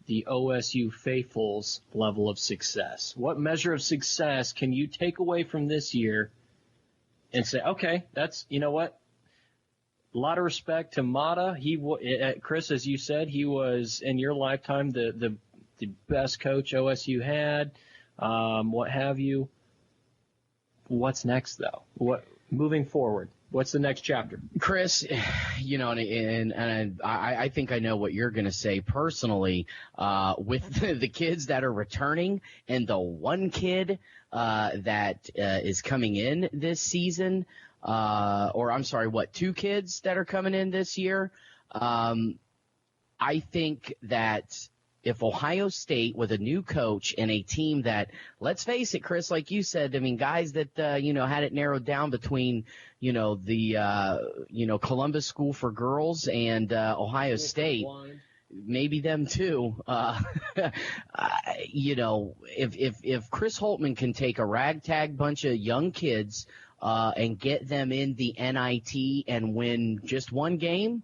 OSU faithful's level of success? What measure of success can you take away from this year and say, okay, that's, you know what? A lot of respect to Matta. Chris, as you said, he was in your lifetime the best coach OSU had. What have you? What's next, though? Moving forward? What's the next chapter?
Chris, and I think I know what you're going to say personally. With the kids that are returning and the one kid that is coming in this season, two kids that are coming in this year. I think that if Ohio State with a new coach and a team that, let's face it, Chris, like you said, I mean, guys that, had it narrowed down between, the Columbus School for Girls and Ohio State, maybe them too. If Chris Holtmann can take a ragtag bunch of young kids and get them in the NIT and win just one game,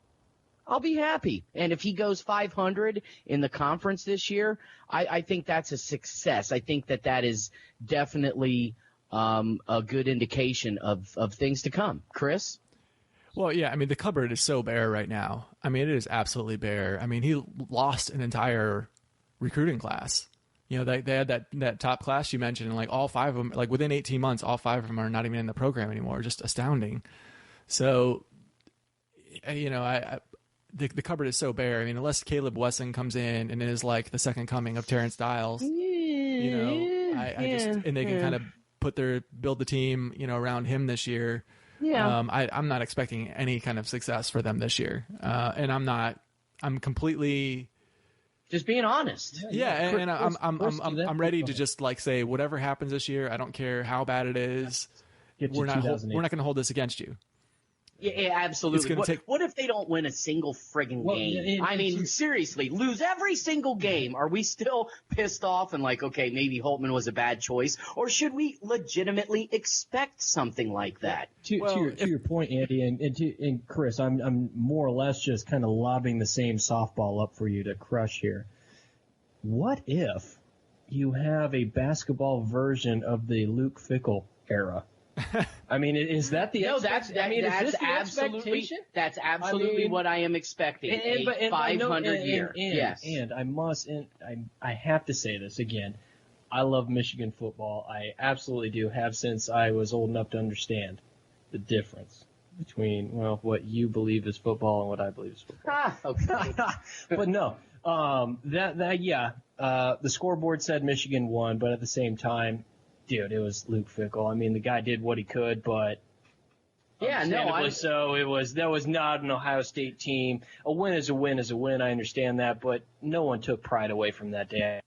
I'll be happy. And if he goes 500 in the conference this year, I think that's a success. I think that is definitely a good indication of things to come. Chris?
Well, yeah, I mean, the cupboard is so bare right now. I mean, it is absolutely bare. I mean, he lost an entire recruiting class. They had that top class you mentioned, and like all five of them, like within 18 months, all five of them are not even in the program anymore. Just astounding. So, the cupboard is so bare. I mean, unless Caleb Wesson comes in and is like the second coming of Terrence Dials, and they can kind of build the team, around him this year. Yeah. I'm not expecting any kind of success for them this year. And I'm completely
just being honest.
Yeah. And I'm ready to just like say, whatever happens this year, I don't care how bad it is. We're not going to hold this against you.
Yeah, absolutely. What if they don't win a single friggin' game? Seriously, lose every single game. Are we still pissed off and like, okay, maybe Holtmann was a bad choice? Or should we legitimately expect something like that?
To your point, Andy, and Chris, I'm more or less just kind of lobbing the same softball up for you to crush here. What if you have a basketball version of the Luke Fickell era? I mean, is that the
expectation? That's absolutely what I am expecting. A 500 year. Yes.
And I have to say this again. I love Michigan football. I absolutely do, have since I was old enough to understand the difference between, what you believe is football and what I believe is football.
Okay.
But no, the scoreboard said Michigan won, but at the same time, dude, it was Luke Fickell. I mean, the guy did what he could, but that was not an Ohio State team. A win is a win is a win. I understand that, but no one took pride away from that day.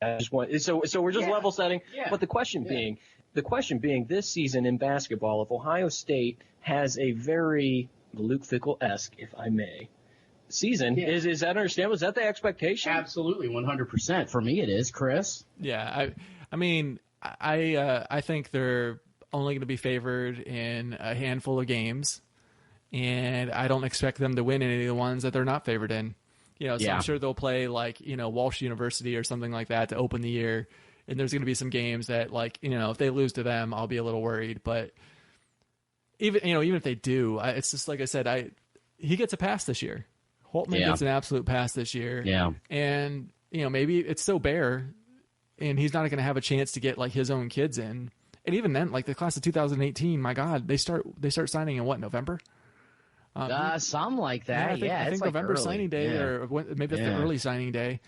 So we're just level setting. Yeah. But the question being, this season in basketball, if Ohio State has a very Luke Fickell-esque, if I may, season, is that understandable? Is that the expectation?
Absolutely, 100%. For me, it is, Chris.
Yeah, I mean, I think they're only going to be favored in a handful of games, and I don't expect them to win any of the ones that they're not favored in. So I'm sure they'll play like, Walsh University or something like that to open the year, and there's going to be some games that, like, if they lose to them, I'll be a little worried. But even if they do, it's just like I said, he gets a pass this year. Holtmann gets an absolute pass this year.
Yeah.
And, maybe it's so bare and he's not going to have a chance to get like his own kids in. And even then, like the class of 2018, my God, they start signing in what, November?
Something like that.
I think
it's
November
like
signing day, or maybe that's the early signing day.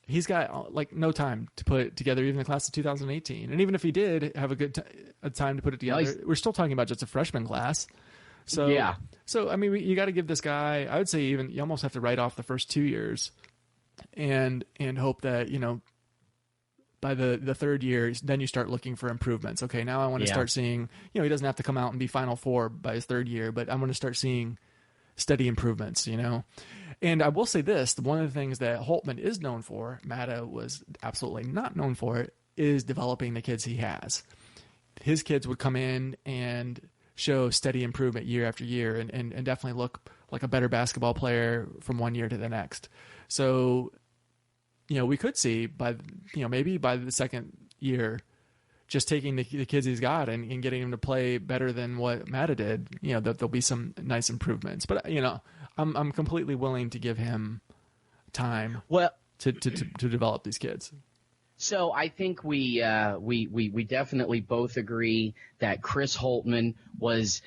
He's got like no time to put together even the class of 2018. And even if he did have a time to put it together, we're still talking about just a freshman class. So I mean, you got to give this guy, I would say, even you almost have to write off the first 2 years, and hope that by the third year, then you start looking for improvements. Okay, now I want to start seeing, he doesn't have to come out and be Final Four by his third year, but I want to start seeing steady improvements. And I will say this: one of the things that Holtmann is known for, Matta was absolutely not known for it, is developing the kids he has. His kids would come in and show steady improvement year after year and definitely look like a better basketball player from one year to the next. So, we could see maybe by the second year, just taking the kids he's got and getting them to play better than what Matta did, that there'll be some nice improvements. But, I'm completely willing to give him time to develop these kids.
So I think we definitely both agree that Chris Holtmann was,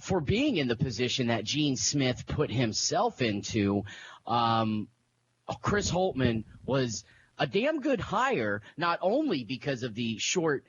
for being in the position that Gene Smith put himself into, Chris Holtmann was a damn good hire, not only because of the short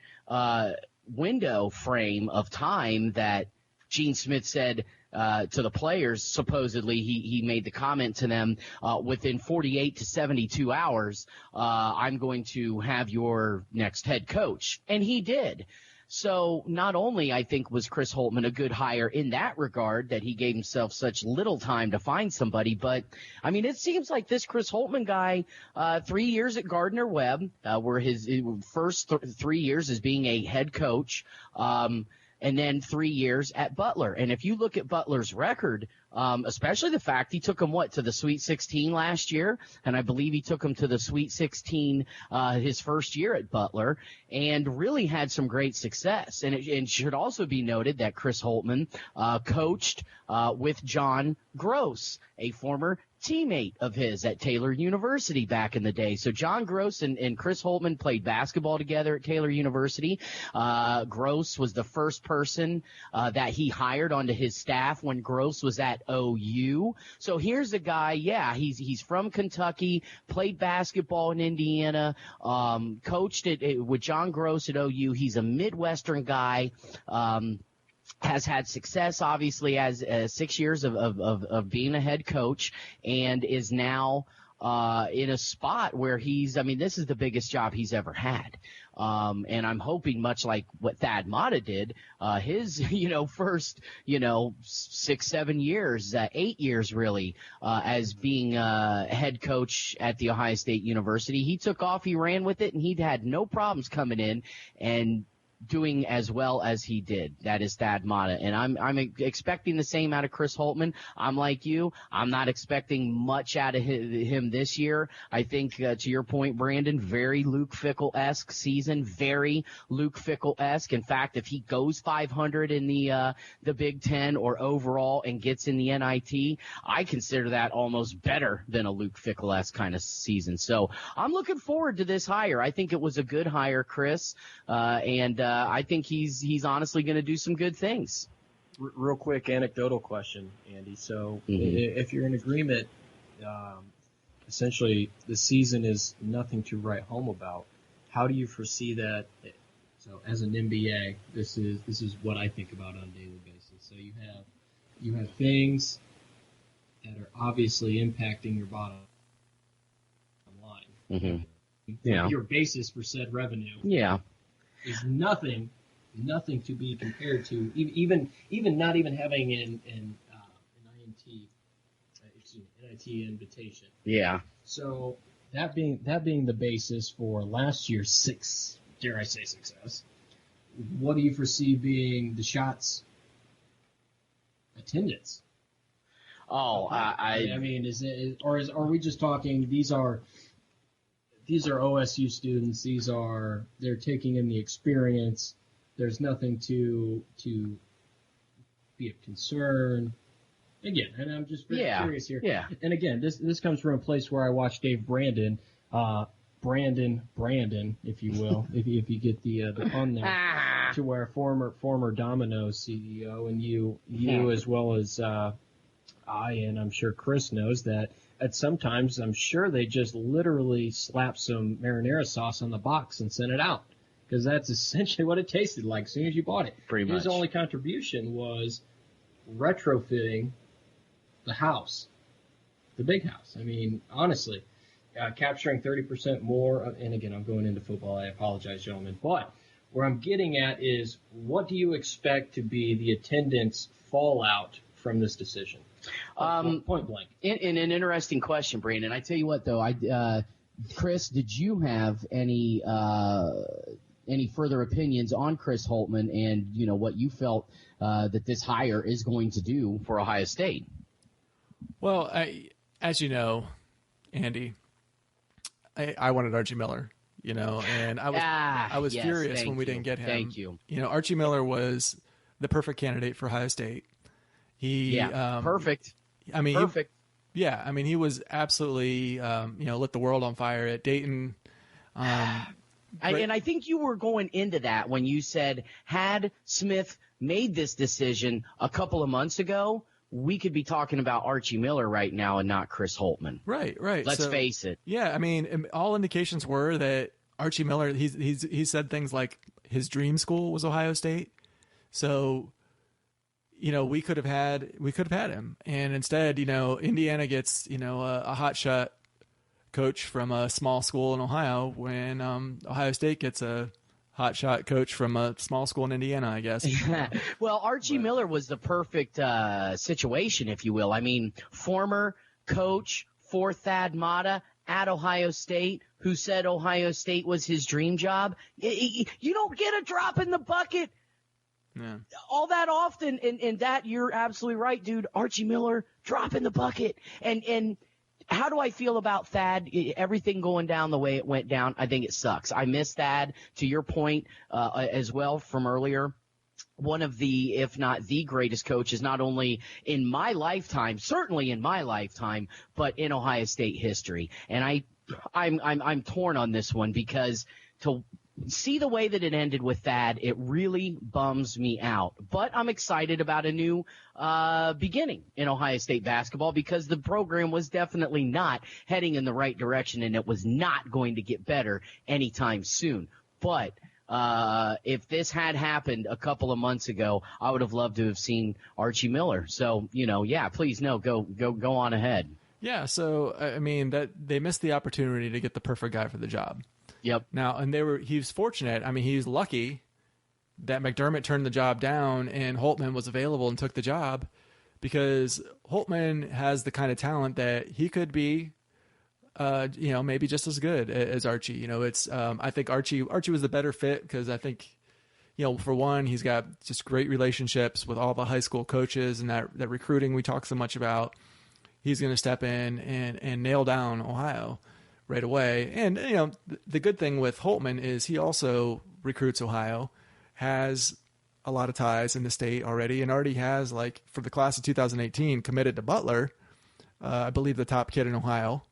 window frame of time that Gene Smith said to the players, supposedly he made the comment to them, within 48 to 72 hours, I'm going to have your next head coach. And he did. So not only, I think, was Chris Holtmann a good hire in that regard, that he gave himself such little time to find somebody, but, I mean, it seems like this Chris Holtmann guy, 3 years at Gardner-Webb, were his first 3 years as being a head coach, and then 3 years at Butler. And if you look at Butler's record, especially the fact he took them to the Sweet 16 last year, and I believe he took them to the Sweet 16 his first year at Butler, and really had some great success. And it should also be noted that Chris Holtmann coached with John Gross, a former teammate of his at Taylor University back in the day. So John Gross and Chris Holtmann played basketball together at Taylor University. Gross was the first person that he hired onto his staff when Gross was at OU. So here's a guy, he's from Kentucky, played basketball in Indiana, coached with John Gross at OU. He's a Midwestern guy. Has had success, obviously, as 6 years of being a head coach, and is now in a spot where this is the biggest job he's ever had. And I'm hoping, much like what Thad Matta did, his, first, 6, 7 years, 8 years really, as being head coach at the Ohio State University, he took off, he ran with it, and he'd had no problems coming in and doing as well as he did. That is Thad Matta. And I'm expecting the same out of Chris Holtmann. I'm like you. I'm not expecting much out of him this year. I think, to your point, Brandon, very Luke Fickell-esque season, very Luke Fickell-esque. In fact, if he goes 500 in the Big Ten or overall and gets in the NIT, I consider that almost better than a Luke Fickell-esque kind of season. So I'm looking forward to this hire. I think it was a good hire, Chris, and I think he's honestly going to do some good things.
Real quick anecdotal question, Andy. So if you're in agreement, essentially the season is nothing to write home about. How do you foresee that? So as an MBA, this is what I think about on a daily basis. So you have things that are obviously impacting your bottom line.
Mm-hmm. Yeah.
Your basis for said revenue.
Yeah.
Is nothing to be compared to even not even having an NIT invitation.
Yeah.
So that being the basis for last year's success, what do you foresee being the shots attendance?
Oh,
I mean, are we just talking? These are these are OSU students. They're taking in the experience. There's nothing to be of concern. Again, and I'm just very curious here.
Yeah.
And again, this comes from a place where I watched Dave Brandon, if you will, if you get the pun there, to where former Domino's CEO, and you as well as I, and I'm sure Chris knows that at sometimes I'm sure they just literally slap some marinara sauce on the box and sent it out, because that's essentially what it tasted like as soon as you bought it.
Pretty much.
His only contribution was retrofitting the house, the big house. I mean, honestly, capturing 30% more, and again, I'm going into football. I apologize, gentlemen. But where I'm getting at is, what do you expect to be the attendance fallout from this decision? Point blank.
In an interesting question, Brandon. I tell you what, though, Chris, did you have any further opinions on Chris Holtmann and, what you felt that this hire is going to do for Ohio State?
Well, as you know, Andy, I wanted Archie Miller, and I was furious when we didn't get him.
Thank you.
Archie Miller was the perfect candidate for Ohio State.
Perfect.
I mean,
perfect.
He was absolutely, lit the world on fire at Dayton.
And I think you were going into that when you said, had Smith made this decision a couple of months ago, we could be talking about Archie Miller right now and not Chris Holtmann.
Right.
Let's face it.
Yeah, all indications were that Archie Miller, he said things like his dream school was Ohio State. So, we could have had him. And instead, Indiana gets, a hotshot coach from a small school in Ohio when Ohio State gets a hotshot coach from a small school in Indiana, I guess.
Well, Archie Miller was the perfect situation, if you will. Former coach for Thad Matta at Ohio State, who said Ohio State was his dream job. You don't get a drop in the bucket all that often, and that you're absolutely right, dude. Archie Miller, drop in the bucket. And how do I feel about Thad? Everything going down the way it went down, I think it sucks. I miss Thad, to your point as well from earlier. One of the, if not the greatest coaches, not only in my lifetime, certainly in my lifetime, but in Ohio State history. And I'm torn on this one, because to see the way that it ended with Thad, it really bums me out. But I'm excited about a new beginning in Ohio State basketball, because the program was definitely not heading in the right direction, and it was not going to get better anytime soon. But if this had happened a couple of months ago, I would have loved to have seen Archie Miller. So, please, go on ahead.
Yeah, so, that they missed the opportunity to get the perfect guy for the job.
Yep.
Now, and he was fortunate. He was lucky that McDermott turned the job down and Holtmann was available and took the job, because Holtmann has the kind of talent that he could be, maybe just as good as Archie. I think Archie was the better fit, because I think, for one, he's got just great relationships with all the high school coaches, and that recruiting we talk so much about. He's going to step in and nail down Ohio right away. And, the good thing with Holtmann is he also recruits Ohio, has a lot of ties in the state already, and already has, for the class of 2018, committed to Butler, I believe the top kid in Ohio.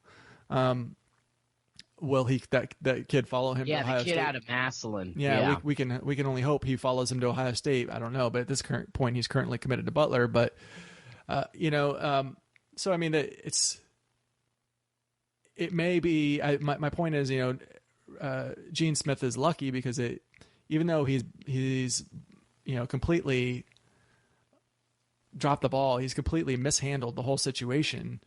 Will that kid follow him to Ohio State? Yeah, the kid
out of Massillon.
Yeah. We can only hope he follows him to Ohio State. I don't know, but at this current point, he's currently committed to Butler. But, so, it may be, my point is, Gene Smith is lucky, because even though he's completely dropped the ball, he's completely mishandled the whole situation,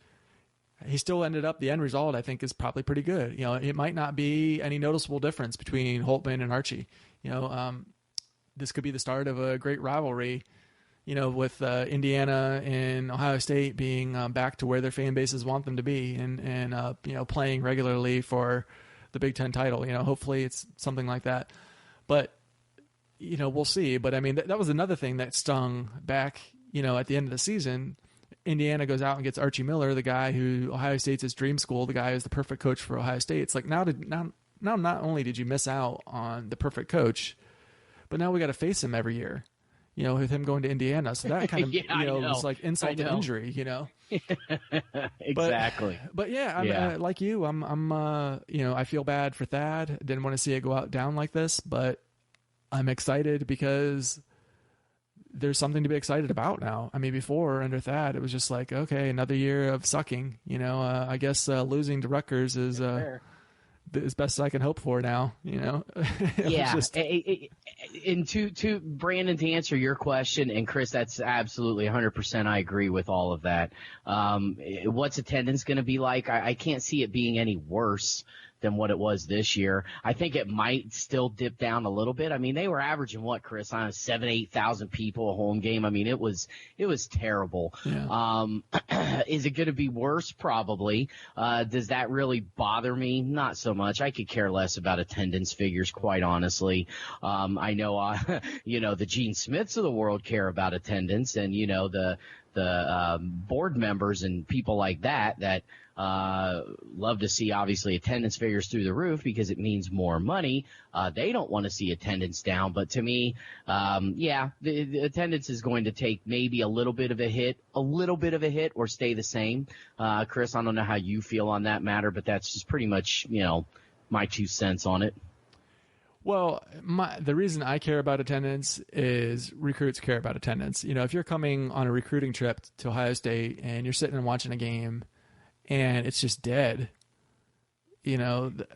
he still ended up, the end result, I think, is probably pretty good. It might not be any noticeable difference between Holtmann and Archie. This could be the start of a great rivalry, with Indiana and Ohio State being back to where their fan bases want them to be, and playing regularly for the Big Ten title. Hopefully it's something like that. But, we'll see. But, that was another thing that stung back, at the end of the season. Indiana goes out and gets Archie Miller, the guy who Ohio State's his dream school, the guy who's the perfect coach for Ohio State. It's like now not only did you miss out on the perfect coach, but now we got to face him every year, with him going to Indiana. So that kind of, was like insult to injury,
Exactly.
But yeah, like you, I'm I feel bad for Thad. Didn't want to see it go out down like this, but I'm excited because there's something to be excited about now. I mean, before under Thad, it was just like, okay, another year of sucking. I guess losing to Rutgers is as best I can hope for now.
Yeah. And to Brandon, to answer your question, and Chris, that's absolutely 100%. I agree with all of that. What's attendance going to be like? I can't see it being any worse than what it was this year. I think it might still dip down a little bit. I mean, they were averaging what, Chris, on 7,000-8,000 people a home game. I mean, it was terrible. Yeah. Is it going to be worse? Probably. Does that really bother me? Not so much. I could care less about attendance figures, quite honestly. I know, the Gene Smiths of the world care about attendance, and the board members and people like that love to see, obviously, attendance figures through the roof because it means more money. They don't want to see attendance down. But to me, the attendance is going to take maybe a little bit of a hit, or stay the same. Chris, I don't know how you feel on that matter, but that's just pretty much, my 2 cents on it.
Well, the reason I care about attendance is recruits care about attendance. If you're coming on a recruiting trip to Ohio State and you're sitting and watching a game and it's just dead, And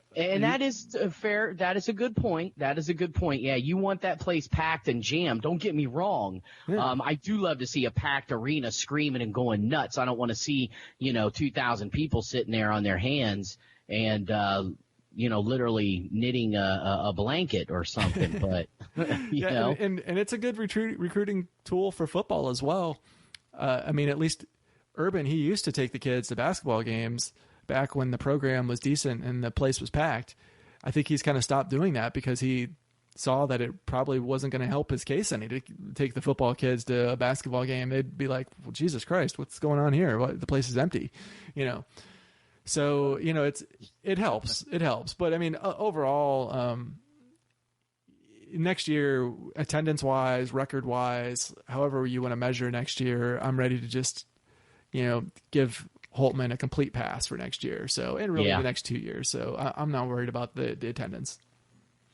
that is fair. That is a good point. Yeah, you want that place packed and jammed. Don't get me wrong. Yeah. I do love to see a packed arena screaming and going nuts. I don't want to see, 2,000 people sitting there on their hands and, literally knitting a blanket or something, but
and it's a good recruiting tool for football as well. I mean, at least Urban, he used to take the kids to basketball games back when the program was decent and the place was packed. I think he's kind of stopped doing that because he saw that it probably wasn't going to help his case any to take the football kids to a basketball game. They'd be like, well, Jesus Christ, what's going on here? The place is empty, So, it helps. But I mean, overall, next year, attendance wise, record wise, however you want to measure next year, I'm ready to just, give Holtmann a complete pass for next year. So, and really the next 2 years. So I'm not worried about the attendance.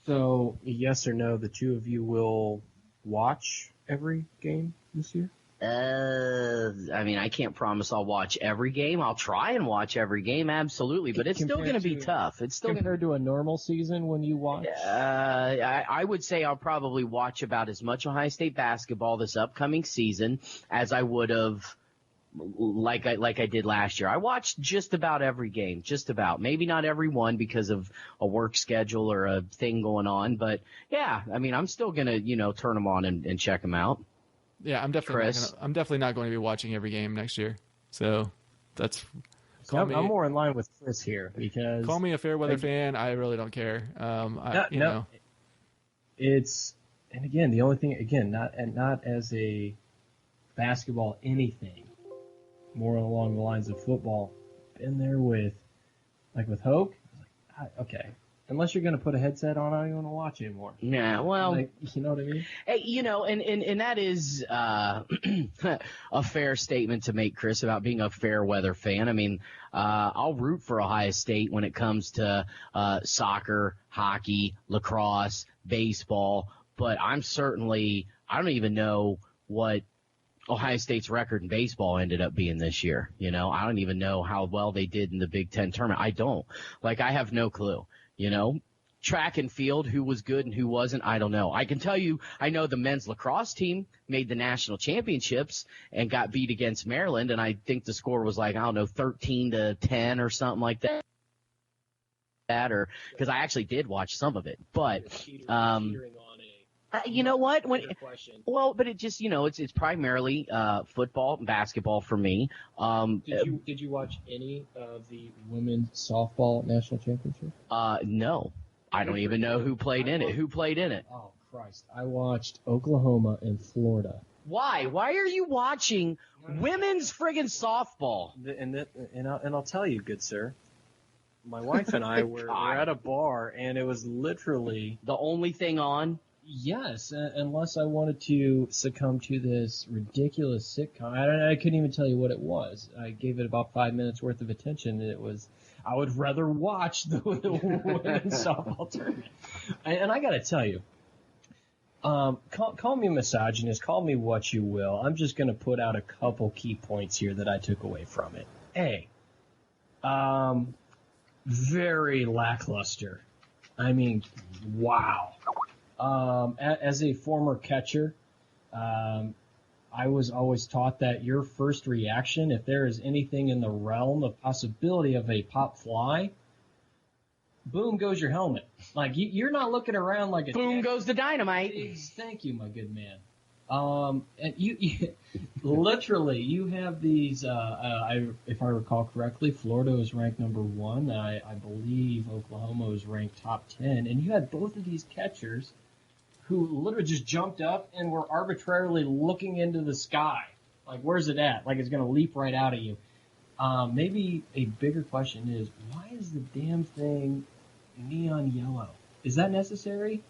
So yes or no, the two of you will watch every game this year?
I mean, I can't promise I'll watch every game. I'll try and watch every game, absolutely, but it's still going to be tough. It's still
compared to a normal season when you watch.
I would say I'll probably watch about as much Ohio State basketball this upcoming season as I would have, like I did last year. I watched just about every game, maybe not every one because of a work schedule or a thing going on, but yeah, I mean, I'm still going to, turn them on and check them out.
Yeah, I'm definitely not going to be watching every game next year. So that's.
I'm more in line with Chris here because
call me a fair weather fan. I really don't care.
It's, and again, the only thing, not as a basketball anything, more along the lines of football. Been there with Hoke. Okay. Unless you're going to put a headset on, I don't want to watch anymore.
Yeah, well,
you know what I mean?
Hey, and that is a fair statement to make, Chris, about being a fair weather fan. I mean, I'll root for Ohio State when it comes to soccer, hockey, lacrosse, baseball, but I don't even know what Ohio State's record in baseball ended up being this year. I don't even know how well they did in the Big Ten tournament. I don't. I have no clue. Track and field, who was good and who wasn't, I don't know. I can tell you, I know the men's lacrosse team made the national championships and got beat against Maryland, and I think the score was 13-10 or something like that. Or because I actually did watch some of it, but you know what? But it just, it's primarily football and basketball for me.
Did you watch any of the women's softball national championship?
No, I don't even know who played in it. Who played in it?
Oh Christ! I watched Oklahoma and Florida.
Why? Why are you watching women's friggin' softball?
And I'll tell you, good sir, my wife and I were at a bar, and it was literally
the only thing on.
Yes, unless I wanted to succumb to this ridiculous sitcom. I couldn't even tell you what it was. I gave it about 5 minutes worth of attention, and it was, I would rather watch the women's softball tournament. And I got to tell you, call me a misogynist, call me what you will. I'm just going to put out a couple key points here that I took away from it. Very lackluster. I mean, wow. As a former catcher, I was always taught that your first reaction, if there is anything in the realm of possibility of a pop fly, boom goes your helmet. Like you're not looking around like a
boom goes the dynamite.
Thank you, my good man. And you literally you have these. If I recall correctly, Florida is ranked number 1. I believe Oklahoma is ranked top 10, and you had both of these catchers who literally just jumped up and were arbitrarily looking into the sky. Like, where's it at? Like it's going to leap right out at you. Maybe a bigger question is, why is the damn thing neon yellow? Is that necessary?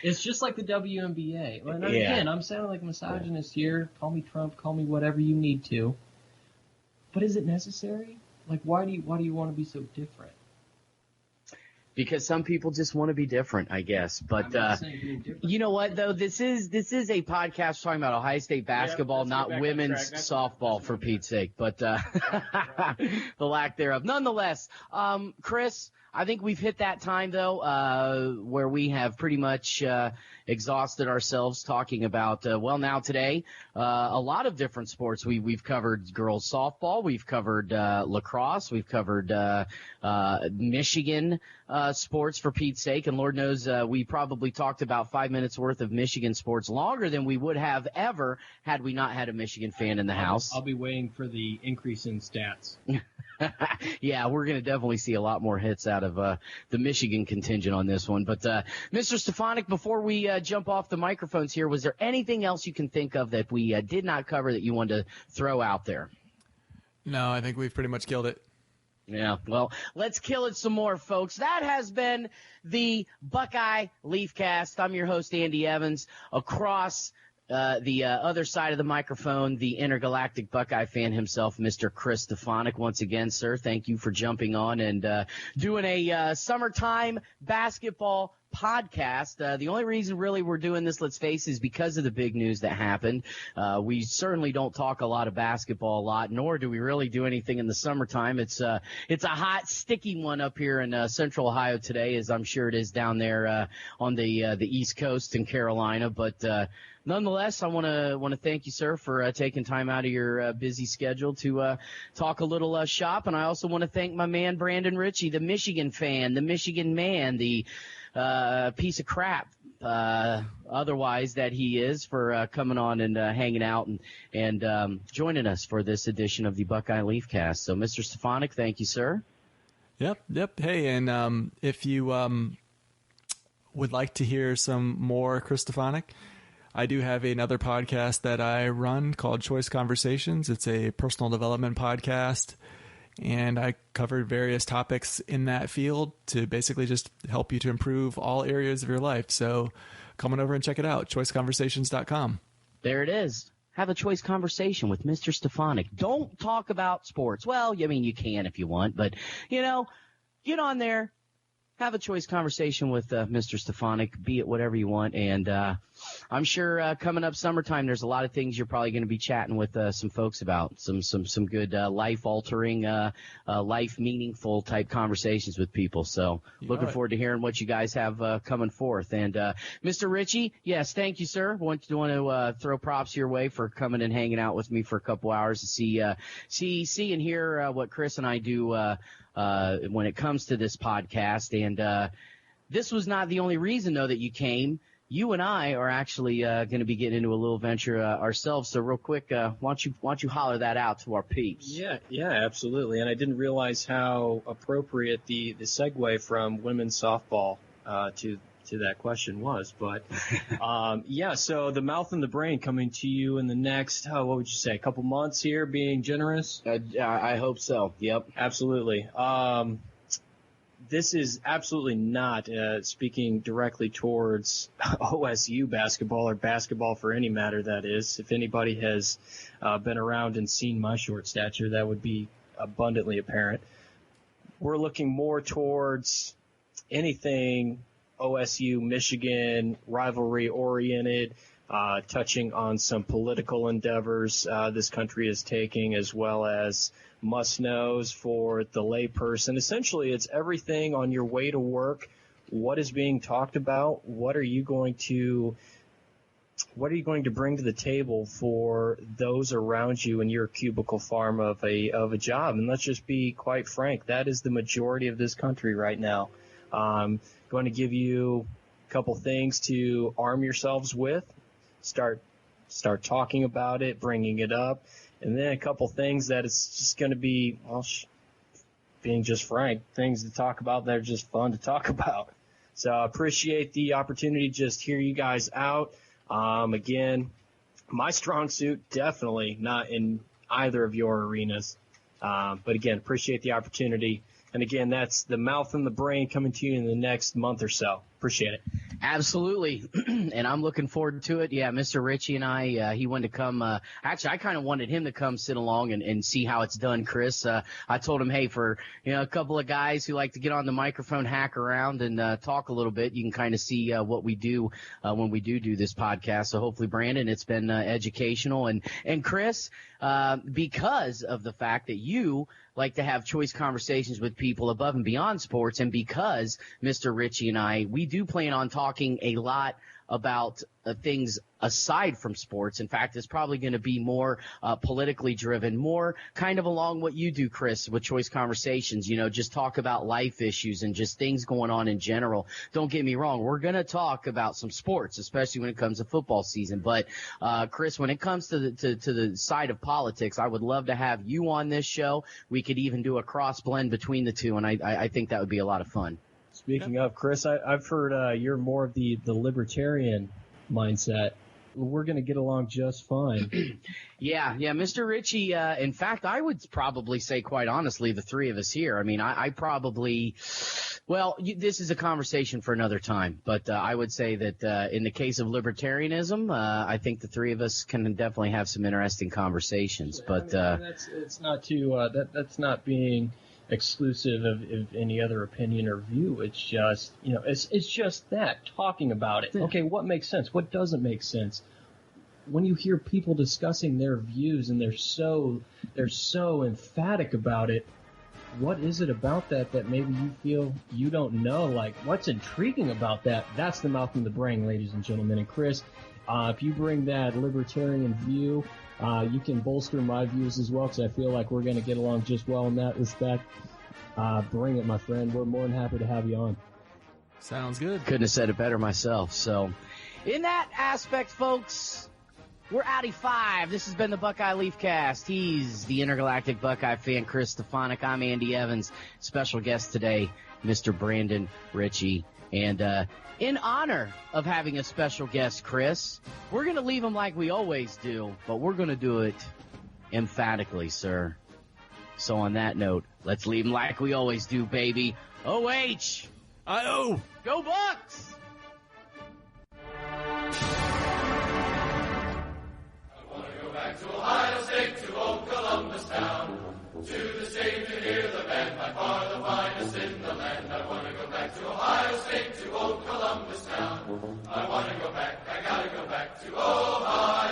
It's just like the WNBA. And again, I'm sounding like a misogynist here. Call me Trump, call me whatever you need to. But is it necessary? Like, why do you want to be so different?
Because some people just want to be different, I guess. But you know what, though? This is a podcast talking about Ohio State basketball, not women's softball, for Pete's sake. But the lack thereof. Nonetheless, Chris, I think we've hit that time, though, where we have pretty much exhausted ourselves talking about, now today, a lot of different sports. We've covered girls softball. We've covered lacrosse. We've covered Michigan sports, for Pete's sake. And Lord knows we probably talked about 5 minutes worth of Michigan sports longer than we would have ever had we not had a Michigan fan in the house.
I'll be waiting for the increase in stats.
Yeah, we're going to definitely see a lot more hits out of the Michigan contingent on this one. But, Mr. Stefanick, before we jump off the microphones here, was there anything else you can think of that we did not cover that you wanted to throw out there?
No, I think we've pretty much killed it.
Yeah, well, let's kill it some more, folks. That has been the Buckeye Leafcast. I'm your host, Andy Evans. Across the other side of the microphone, the Intergalactic Buckeye fan himself, Mr. Chris Stefanick. Once again, sir, thank you for jumping on and doing a summertime basketball podcast. The only reason really we're doing this, let's face it, is because of the big news that happened. We certainly don't talk a lot of basketball a lot, nor do we really do anything in the summertime. It's a hot, sticky one up here in Central Ohio today, as I'm sure it is down there on the East Coast in Carolina. But nonetheless, I want to thank you, sir, for taking time out of your busy schedule to talk a little shop. And I also want to thank my man Brandon Richey, the Michigan fan, the Michigan man, the piece of crap otherwise that he is, for coming on and hanging out and joining us for this edition of the Buckeye Leafcast. So, Mr. Stefanick, thank you, sir.
Yep. Hey, and if you would like to hear some more Chris Stefanick, I do have another podcast that I run called Choice Conversations. It's a personal development podcast, and I covered various topics in that field to basically just help you to improve all areas of your life. So come on over and check it out, choiceconversations.com.
There it is. Have a choice conversation with Mr. Stefanick. Don't talk about sports. Well, I mean, you can if you want, but, get on there. Have a choice conversation with Mr. Stefanick, be it whatever you want. And I'm sure coming up summertime, there's a lot of things you're probably going to be chatting with some folks about, some good life-altering, life-meaningful type conversations with people. So looking forward to hearing what you guys have coming forth. And Mr. Richey, yes, thank you, sir. Want to throw props your way for coming and hanging out with me for a couple hours to see and hear what Chris and I do when it comes to this podcast. And this was not the only reason, though, that you came. You and I are actually going to be getting into a little venture ourselves. So real quick, why don't you holler that out to our peeps?
Yeah, absolutely. And I didn't realize how appropriate the segue from women's softball to to that question was. But, yeah, so the mouth and the brain coming to you in the next, what would you say, a couple months here, being generous?
I hope so. Yep.
Absolutely. This is absolutely not speaking directly towards OSU basketball or basketball for any matter, that is. If anybody has been around and seen my short stature, that would be abundantly apparent. We're looking more towards anything OSU, Michigan, rivalry-oriented, touching on some political endeavors this country is taking, as well as must-knows for the layperson. Essentially, it's everything on your way to work. What is being talked about? What are you going to bring to the table for those around you in your cubicle farm of a job? And let's just be quite frank, that is the majority of this country right now. I'm going to give you a couple things to arm yourselves with. Start talking about it, bringing it up, and then a couple things that it's just going to be, well, being just frank, things to talk about that are just fun to talk about. So I appreciate the opportunity to just hear you guys out. Again, my strong suit, definitely not in either of your arenas. But again, appreciate the opportunity. And again, that's the mouth and the brain coming to you in the next month or so. Appreciate it.
Absolutely. And I'm looking forward to it. Yeah, Mr. Richey and I, he wanted to come. Actually, I kind of wanted him to come sit along and see how it's done, Chris. I told him, hey, for, a couple of guys who like to get on the microphone, hack around and talk a little bit, you can kind of see what we do when we do this podcast. So hopefully, Brandon, it's been educational. And Chris, because of the fact that you like to have choice conversations with people above and beyond sports, and because Mr. Richey and I, we do plan on talking a lot about things aside from sports. In fact, it's probably going to be more politically driven, more kind of along what you do, Chris, with Choice Conversations, just talk about life issues and just things going on in general. Don't get me wrong. We're going to talk about some sports, especially when it comes to football season. But, Chris, when it comes to the side of politics, I would love to have you on this show. We could even do a cross blend between the two, and I think that would be a lot of fun.
Speaking of, Chris, I've heard you're more of the libertarian mindset. We're going to get along just fine.
Yeah, Mr. Richey, in fact, I would probably say, quite honestly, the three of us here, I mean, I probably – well, this is a conversation for another time, but I would say that in the case of libertarianism, I think the three of us can definitely have some interesting conversations. But
it's not too that's not being – exclusive of any other opinion or view. It's just, it's just that, talking about it. Okay, what makes sense? What doesn't make sense? When you hear people discussing their views and they're so emphatic about it, what is it about that maybe you feel you don't know? Like, what's intriguing about that? That's the mouth and the brain, ladies and gentlemen. And Chris, if you bring that libertarian view, you can bolster my views as well, because I feel like we're going to get along just well in that respect. Bring it, my friend. We're more than happy to have you on.
Sounds good.
Couldn't have said it better myself. So, in that aspect, folks, we're Audi 5. This has been the Buckeye Leafcast. He's the Intergalactic Buckeye Fan, Chris Stefanick. I'm Andy Evans. Special guest today, Mr. Brandon Richey. And in honor of having a special guest, Chris, we're going to leave him like we always do, but we're going to do it emphatically, sir. So on that note, let's leave him like we always do, baby. O-H!
I-O!
Go Bucks!
I want to go back to Ohio State, to old Columbus town, to the stadium to hear the band, by far the finest in the land. I want to go back to Ohio State, to old Columbus town. I want to go back, I gotta go back to Ohio.